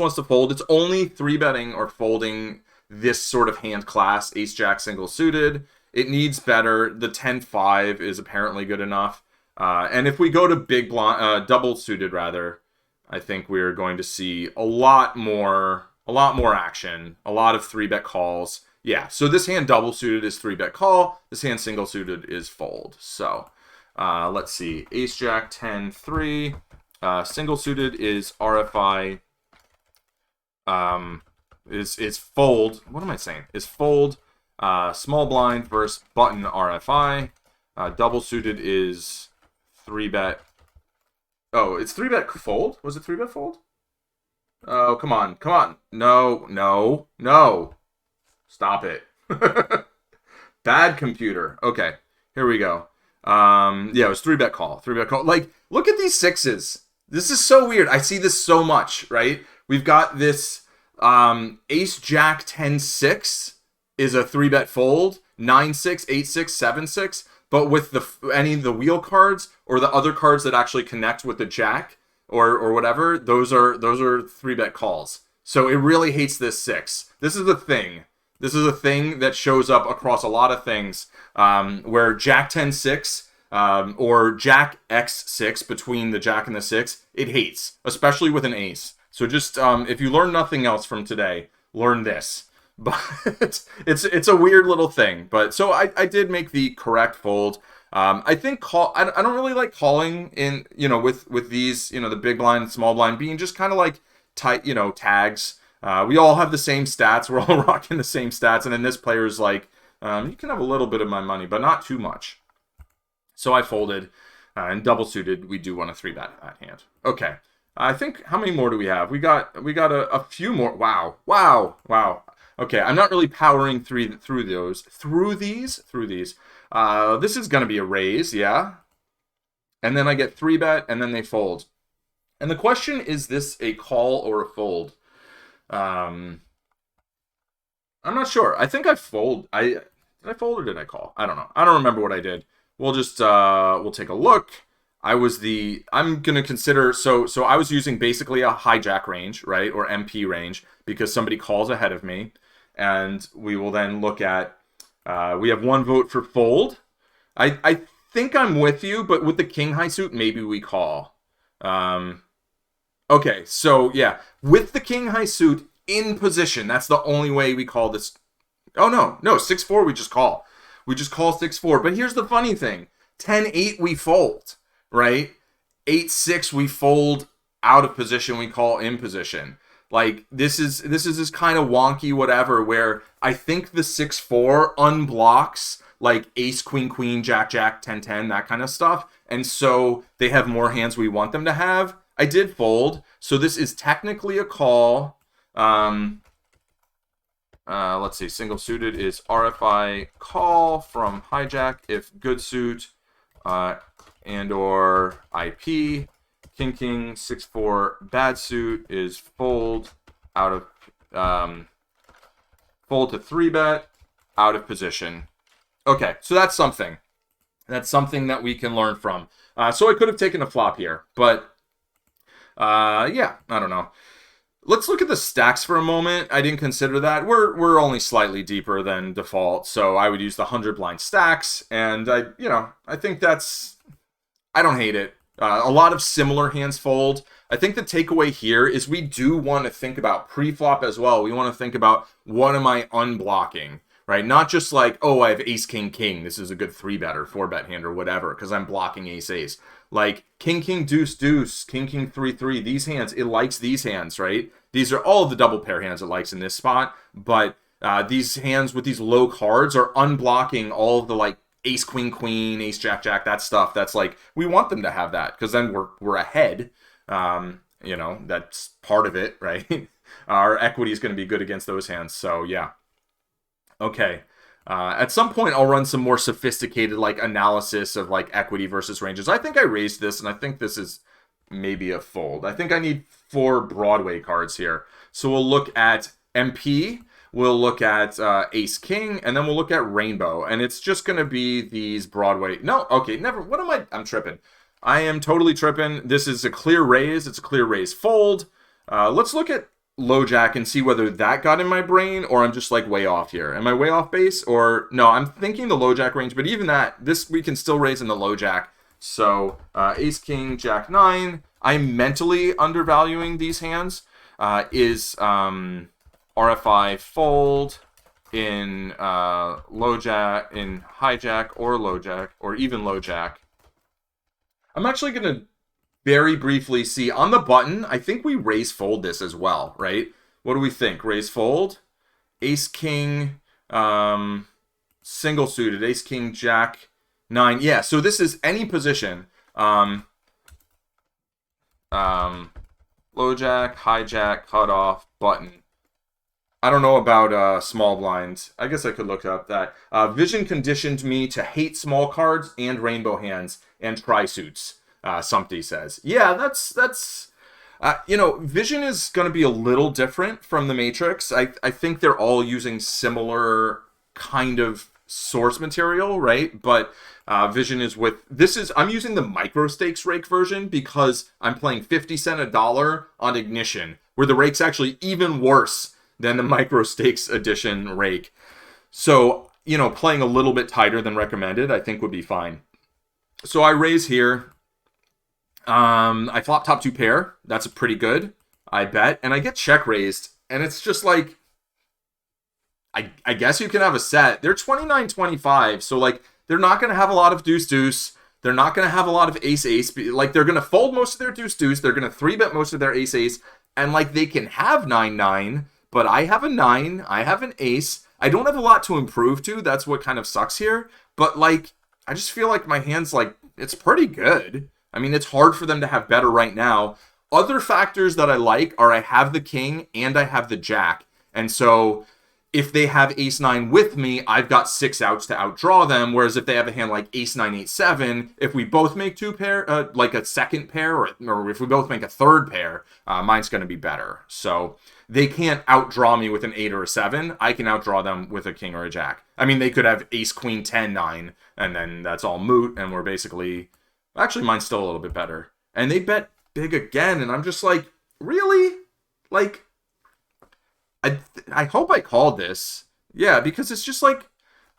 Speaker 1: only 3-betting or folding this sort of hand class, ace jack single suited. It needs better. The 10-5 is apparently good enough. And if we go to big blind, double suited rather, I think we're going to see a lot more action, a lot of 3-bet calls. Yeah, so this hand double suited is 3-bet call. This hand single suited is fold. So let's see. Ace jack 10-3. Single suited is RFI. Is fold. What am I saying? Is fold. Small blind versus button RFI. Double suited is 3-bet. Oh, it's 3-bet fold? Was it 3-bet fold? Oh, come on. No. Stop it. Bad computer. Okay, here we go. Yeah, it was 3-bet call. 3-bet call. Like, look at these sixes. This is so weird. I see this so much, right? We've got this ace jack 10-6 is a 3-bet fold. 9-6, 8-6, 7-6. But with any of the wheel cards or the other cards that actually connect with the jack or whatever, those are 3-bet calls. So it really hates this 6. This is a thing. This is a thing that shows up across a lot of things where jack 10-6 or jack x6 between the jack and the 6, it hates, especially with an ace. So just if you learn nothing else from today, learn this. But it's a weird little thing. But so I did make the correct fold. I think I don't really like calling in, with these, the big blind and small blind being just kind of like tight, tags. We all have the same stats. We're all rocking the same stats. And then this player's like, you can have a little bit of my money, but not too much. So I folded. And double suited, we do want a 3-bet that hand. Okay. I think, how many more do we have? We got a few more. Wow. Okay, I'm not really powering through these. This is going to be a raise, yeah? And then I get 3-bet, and then they fold. And the question, is this a call or a fold? I'm not sure. I think I fold. Did I fold or did I call? I don't know. I don't remember what I did. We'll just, we'll take a look. I'm going to consider, so I was using basically a hijack range, right? Or MP range, because somebody calls ahead of me. And we will then look at, we have 1 vote for fold. I think I'm with you, but with the king high suit, maybe we call. Okay, so yeah, with the king high suit in position, that's the only way we call this. Oh, no, 6-4 we just call. We just call 6-4. But here's the funny thing. 10-8 we fold, right? 8-6 we fold out of position, we call in position. Like, this is this kind of wonky whatever where I think the 6-4 unblocks like ace, queen, queen, jack, jack, 10-10, that kind of stuff. And so they have more hands we want them to have. I did fold. So this is technically a call. Let's see. Single suited is RFI call from hijack if good suit and or IP. King, king, 6-4, bad suit is fold out of, fold to 3-bet out of position. Okay, so that's something. That's something that we can learn from. So I could have taken a flop here, but, yeah, I don't know. Let's look at the stacks for a moment. I didn't consider that. We're only slightly deeper than default, so I would use the 100 blind stacks, and I think that's, I don't hate it. A lot of similar hands fold. I think the takeaway here is we do want to think about pre-flop as well. We want to think about, what am I unblocking, right? Not just like, oh, I have ace, king, king. This is a good 3-bet or 4-bet hand or whatever because I'm blocking ace, ace. Like king, king, deuce, deuce, king, king, 3-3. These hands, it likes these hands, right? These are all of the double pair hands it likes in this spot. But these hands with these low cards are unblocking all of the like ace, queen, queen, ace, jack, jack, that stuff. That's like, we want them to have that because then we're ahead. You know, that's part of it, right? Our equity is going to be good against those hands. So yeah. Okay. At some point, I'll run some more sophisticated like analysis of like equity versus ranges. I think I raised this, and I think this is maybe a fold. I think I need 4 Broadway cards here. So we'll look at MP, we'll look at Ace King, and then we'll look at Rainbow. And it's just going to be these Broadway. No, okay, never. What am I? I'm tripping. I am totally tripping. This is a clear raise. It's a clear raise fold. Let's look at low jack and see whether that got in my brain or I'm just like way off here. Am I way off base? Or no, I'm thinking the low jack range, but even that, this we can still raise in the low jack. So ace, king, jack, 9. I'm mentally undervaluing these hands. Is RFI fold in low jack, in high jack or low jack, or even low jack. I'm actually going to very briefly see on the button. I think we raise fold this as well, right? What do we think? Raise fold, ace king, single suited, ace king jack 9. Yeah, so this is any position. Low jack, high jack, cutoff, button. I don't know about small blinds. I guess I could look up that. Vision conditioned me to hate small cards and rainbow hands and tri-suits. Somebody says, yeah, that's you know, Vision is going to be a little different from the Matrix. I think they're all using similar kind of source material, right? But Vision is with, I'm using the micro stakes rake version because I'm playing 50 cent a dollar on Ignition, where the rake's actually even worse than the micro stakes edition rake. So, you know, playing a little bit tighter than recommended, I think would be fine. So I raise here. I flop top 2 pair. That's pretty good, I bet. And I get check raised. And it's just like, I guess you can have a set. They're 29-25. So like, they're not going to have a lot of deuce deuce. They're not going to have a lot of ace ace. Like, they're going to fold most of their deuce deuce. They're going to 3-bet most of their ace ace. And like, they can have 9-9. But I have a 9. I have an ace. I don't have a lot to improve to. That's what kind of sucks here. But like, I just feel like my hand's like, it's pretty good. I mean, it's hard for them to have better right now. Other factors that I like are I have the king and I have the jack. And so if they have ace 9 with me, I've got 6 outs to outdraw them. Whereas if they have a hand like ace 9, 8, 7, if we both make 2 pair, like a second pair, or if we both make a third pair, mine's going to be better. So they can't outdraw me with an 8 or a 7. I can outdraw them with a king or a jack. I mean, they could have ace, queen, 10, 9, and then that's all moot. And we're basically, actually, mine's still a little bit better. And they bet big again. And I'm just like, really? Like, I hope I called this. Yeah, because it's just like,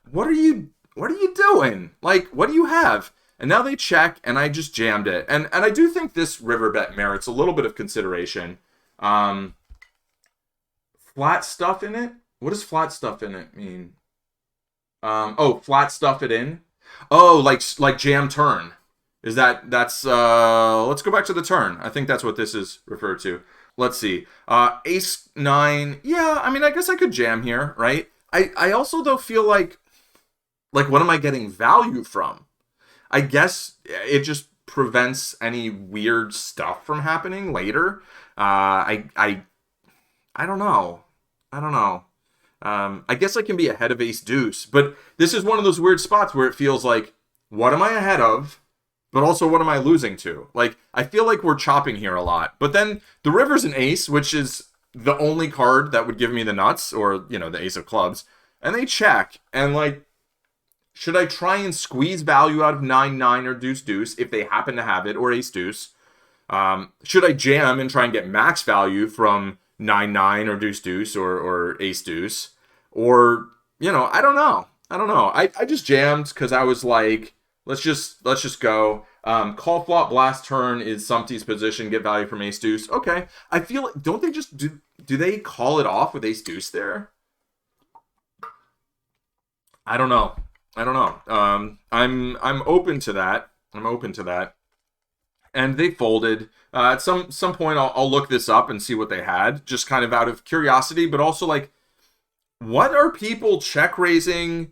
Speaker 1: what are you doing? Like, what do you have? And now they check, and I just jammed it. And I do think this river bet merits a little bit of consideration. Flat stuff in it? What does flat stuff in it mean? Flat stuff it in? Oh, like jam turn. That's let's go back to the turn. I think that's what this is referred to. Let's see. Ace 9. Yeah, I mean, I guess I could jam here, right? I also, though, feel like what am I getting value from? I guess it just prevents any weird stuff from happening later. I don't know. I guess I can be ahead of ace deuce, but this is one of those weird spots where it feels like, what am I ahead of? But also, what am I losing to? Like, I feel like we're chopping here a lot. But then the river's an ace, which is the only card that would give me the nuts, or, you know, the ace of clubs. And they check. And, like, should I try and squeeze value out of 9-9 or deuce-deuce if they happen to have it, or ace-deuce? Should I jam and try and get max value from 9-9 or deuce-deuce or ace-deuce? Or, you know, I don't know. I just jammed because I was like, let's just go. Call flop blast turn is somebody's position, get value from ace deuce. Okay. I feel like, don't they just do they call it off with ace deuce there? I don't know. I'm open to that. And they folded. At some point I'll look this up and see what they had, just kind of out of curiosity, but also like, what are people check raising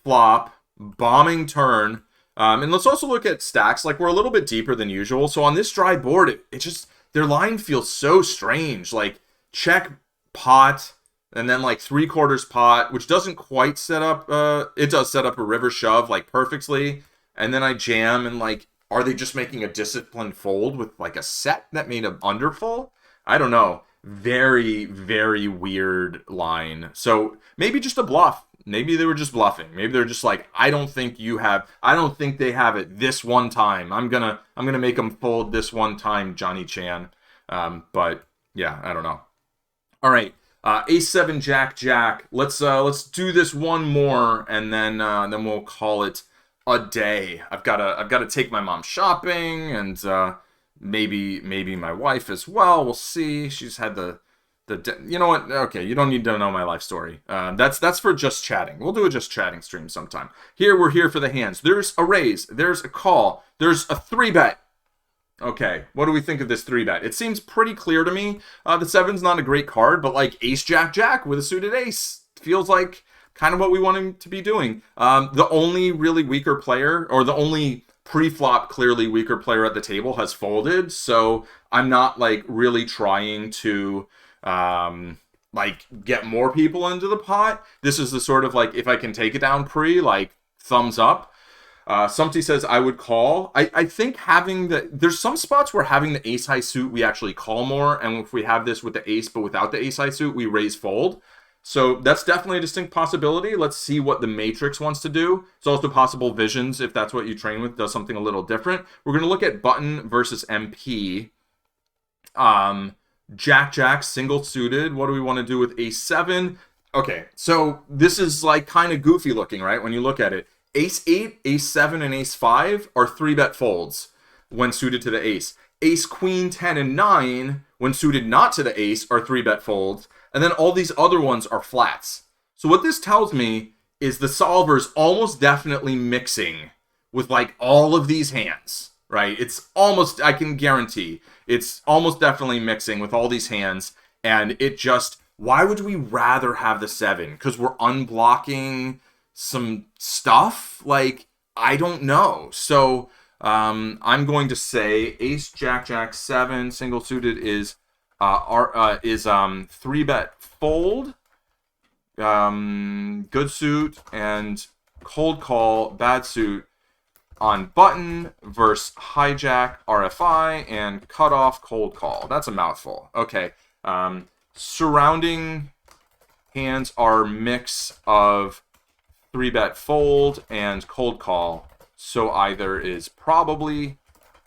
Speaker 1: flop bombing turn. And let's also look at stacks. Like, we're a little bit deeper than usual. So on this dry board, it just, their line feels so strange. Like, check pot, and then like 3/4 pot, which doesn't quite set up, it does set up a river shove like perfectly. And then I jam, and like, are they just making a disciplined fold with like a set that made an underfull? I don't know. Very, very weird line. So maybe just a bluff. Maybe they were just bluffing. Maybe they're just like, I don't think they have it this one time. I'm gonna make them fold this one time, Johnny Chan. But yeah, I don't know. All right, Ace 7 Jack Jack. Let's do this one more, and then we'll call it a day. I've gotta take my mom shopping, and maybe my wife as well. We'll see. She's had you know what? Okay, you don't need to know my life story. That's for just chatting. We'll do a just chatting stream sometime. Here, we're here for the hands. There's a raise. There's a call. There's a 3-bet. Okay, what do we think of this 3-bet? It seems pretty clear to me. The 7's not a great card, but like Ace Jack Jack with a suited ace feels like kind of what we want him to be doing. The only really weaker player, or the only pre-flop clearly weaker player at the table, has folded, so I'm not like really trying to like get more people into the pot. This is the sort of like, if I can take it down pre, like thumbs up. Somebody says I would call. I think there's some spots where having the ace high suit we actually call more, and if we have this with the ace but without the ace high suit, we raise fold. So that's definitely a distinct possibility. Let's see what the Matrix wants to do. It's also possible Visions, if that's what you train with, does something a little different. We're going to look at button versus MP. Jack Jack single suited. What do we want to do with ace 7? Okay, so this is like kind of goofy looking, right? When you look at it. Ace 8, ace 7, and ace 5 are 3-bet folds when suited to the ace. Ace, queen, 10, and 9, when suited not to the ace, are 3-bet folds. And then all these other ones are flats. So what this tells me is the solver's almost definitely mixing with like all of these hands, right? It's almost, I can guarantee, it's almost definitely mixing with all these hands. And it just, why would we rather have the 7? Because we're unblocking some stuff? Like, I don't know. So I'm going to say ace Jack Jack 7 single suited is 3-bet fold, good suit, and cold call bad suit on button versus hijack RFI and cutoff cold call. That's a mouthful. Okay. Surrounding hands are mix of 3-bet fold and cold call, so either is probably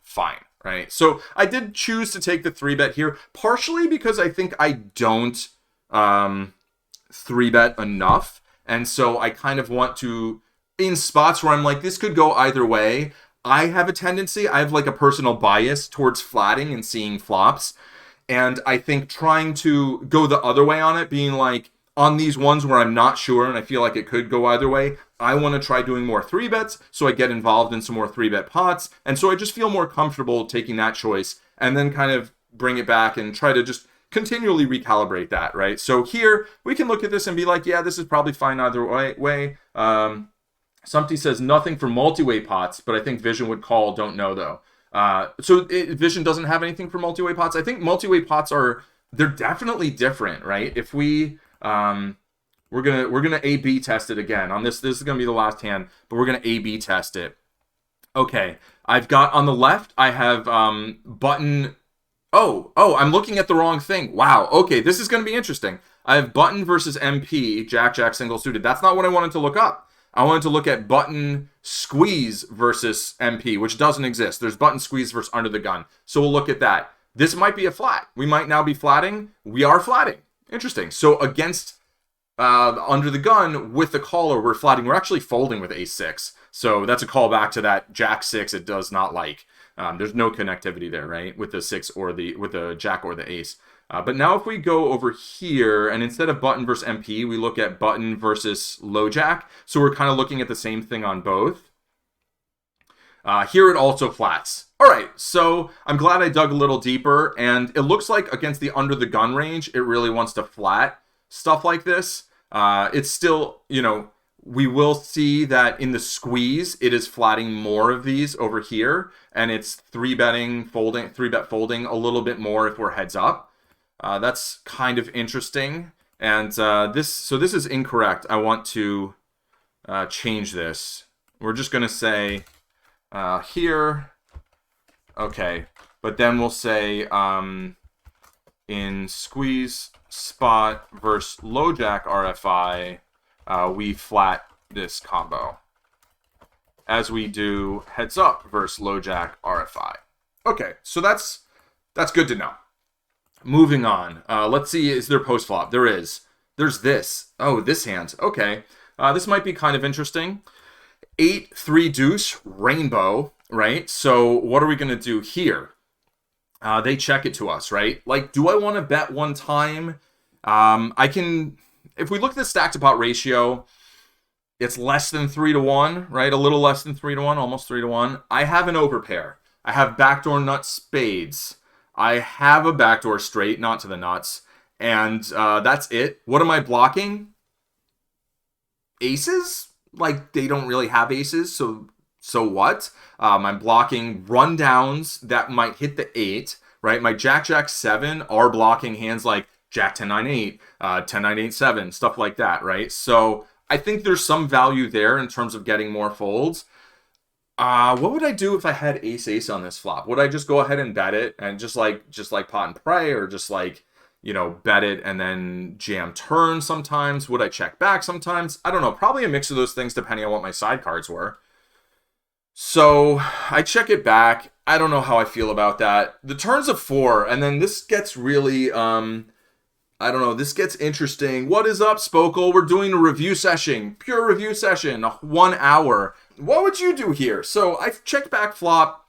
Speaker 1: fine, right? So I did choose to take the 3-bet here, partially because I think I don't 3-bet enough, and so I kind of want to, in spots where I'm like, this could go either way, I have like a personal bias towards flatting and seeing flops, and I think trying to go the other way on it, being like, on these ones where I'm not sure and I feel like it could go either way, I want to try doing more 3-bets so I get involved in some more 3-bet pots. And so I just feel more comfortable taking that choice and then kind of bring it back and try to just continually recalibrate that, right? So here we can look at this and be like, yeah, this is probably fine either way. Somebody says nothing for multi-way pots, but I think Vision would call, don't know though. Vision doesn't have anything for multi-way pots. I think multi-way pots they're definitely different, right? If we... we're gonna A/B test it again on this. This is gonna be the last hand, but we're gonna A/B test it. Okay, I've got on the left. I have button. Oh, I'm looking at the wrong thing. Wow. Okay, this is gonna be interesting. I have button versus MP, Jack Jack single suited. That's not what I wanted to look up. I wanted to look at button squeeze versus MP, which doesn't exist. There's button squeeze versus under the gun. So we'll look at that. This might be a flat. We might now be flatting. We are flatting. Interesting. So against under the gun with the caller, we're flatting. We're actually folding with ace 6. So that's a call back to that Jack 6 it does not like. There's no connectivity there, right? With the 6 or with the Jack or the ace. But now if we go over here and instead of button versus MP, we look at button versus low Jack. So we're kind of looking at the same thing on both. Here it also flats. All right, so I'm glad I dug a little deeper, and it looks like against the under the gun range, it really wants to flat stuff like this. It's still, we will see that in the squeeze, it is flatting more of these over here, and it's three bet folding a little bit more if we're heads up. That's kind of interesting. And this is incorrect. I want to change this. We're just going to say here, okay, but then we'll say in squeeze spot versus low jack RFI, we flat this combo as we do heads up versus low jack RFI. Okay, so that's good to know. Moving on. Let's see, is there post flop? There is. There's this. Oh, this hand. Okay. This might be kind of interesting. 8-3 deuce rainbow, right? So what are we going to do here? They check it to us, right? Like, do I want to bet one time? I can, if we look at the stack to pot ratio, it's less than 3-1, right? A little less than 3-1, almost 3-1. I have an overpair. I have backdoor nut spades. I have a backdoor straight, not to the nuts. And that's it. What am I blocking? Aces? Like, they don't really have aces, so what? I'm blocking rundowns that might hit the 8, right? My Jack 7 are blocking hands like Jack 10-9-8, 10-9-8-7, stuff like that, right? So I think there's some value there in terms of getting more folds. What would I do if I had ace on this flop? Would I just go ahead and bet it and just like pot and pray, or just like, you know, bet it and then jam turn sometimes? Would I check back sometimes? I don't know. Probably a mix of those things depending on what my side cards were. So I check it back. I don't know how I feel about that. The turns of 4, and then this gets really, I don't know, this gets interesting. What is up, Spokel? We're doing a review session, pure review session, 1 hour. What would you do here? So I've checked back flop.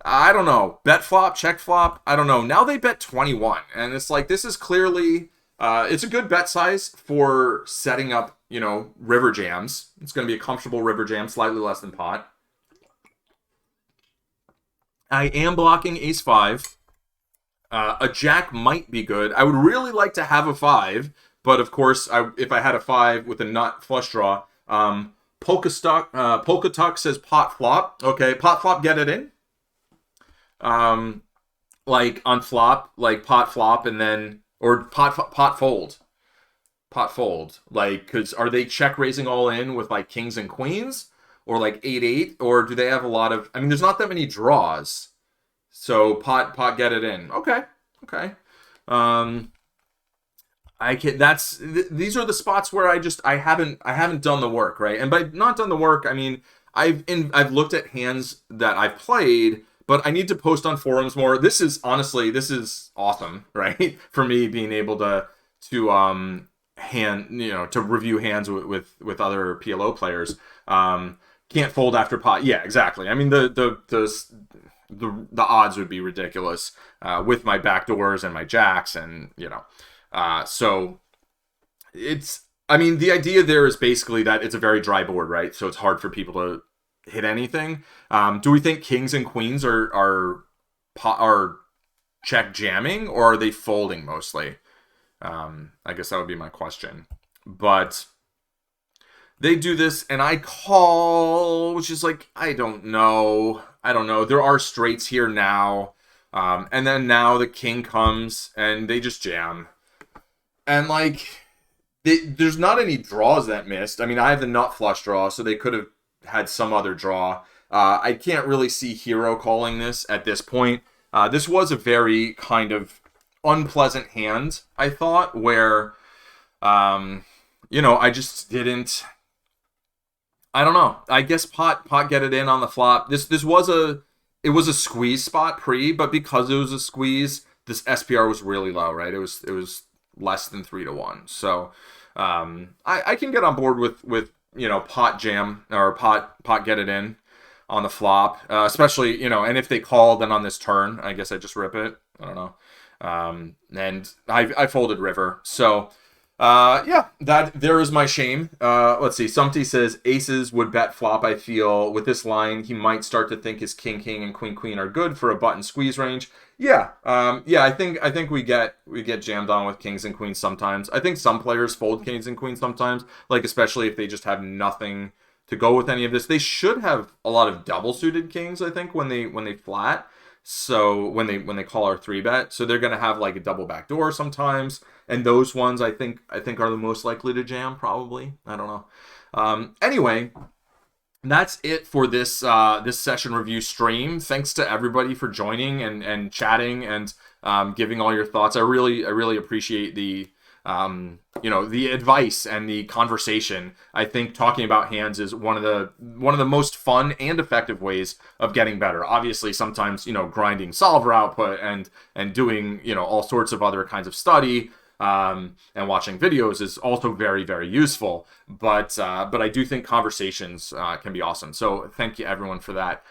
Speaker 1: I don't know. Bet flop, check flop. I don't know. Now they bet 21. And it's like, this is clearly, it's a good bet size for setting up, you know, river jams. It's going to be a comfortable river jam, slightly less than pot. I am blocking ace 5. A jack might be good. I would really like to have a 5, but of course, if I had a 5 with a nut flush draw, Polka Tuck says pot flop. Okay, pot flop, get it in. Like on flop, like pot flop, and then or pot fold. Like, because are they check raising all in with like kings and queens? Or like 8-8, or do they have a lot of? I mean, there's not that many draws, so pot get it in. Okay. I can. These are the spots where I haven't done the work, right? And by not done the work, I mean I've looked at hands that I've played, but I need to post on forums more. This is awesome, right? For me being able to to review hands with other PLO players. Can't fold after pot. Yeah, exactly. I mean, the odds would be ridiculous with my backdoors and my jacks, and you know, so it's. I mean, the idea there is basically that it's a very dry board, right? So it's hard for people to hit anything. Do we think kings and queens are check jamming, or are they folding mostly? I guess that would be my question, but. They do this, and I call, which is like, I don't know. There are straights here now. And then now the king comes, and they just jam. And, like, there's not any draws that missed. I mean, I have the nut flush draw, so they could have had some other draw. I can't really see hero calling this at this point. This was a very kind of unpleasant hand, I thought, where, I just didn't... I don't know. I guess pot get it in on the flop. This was a squeeze spot pre, but because it was a squeeze, this SPR was really low, right? It was less than 3-1. So I can get on board with pot jam or pot get it in on the flop, especially and if they call, then on this turn, I guess I just rip it. I don't know. And I folded river, so. Yeah, that there is my shame. Let's see. Somty says aces would bet flop. I feel with this line, he might start to think his king king and queen queen are good for a button squeeze range. Yeah, yeah. I think we get jammed on with kings and queens sometimes. I think some players fold kings and queens sometimes, like especially if they just have nothing to go with any of this. They should have a lot of double suited kings. I think when they flat. So when they call our three bet, so they're gonna have like a double back door sometimes, and those ones I think are the most likely to jam probably. I don't know. Anyway, that's it for this session review stream. Thanks to everybody for joining and chatting and giving all your thoughts. I really appreciate the advice and the conversation. I think talking about hands is one of the most fun and effective ways of getting better. Obviously, sometimes grinding solver output and doing all sorts of other kinds of study and watching videos is also very, very useful. But I do think conversations can be awesome. So thank you everyone for that.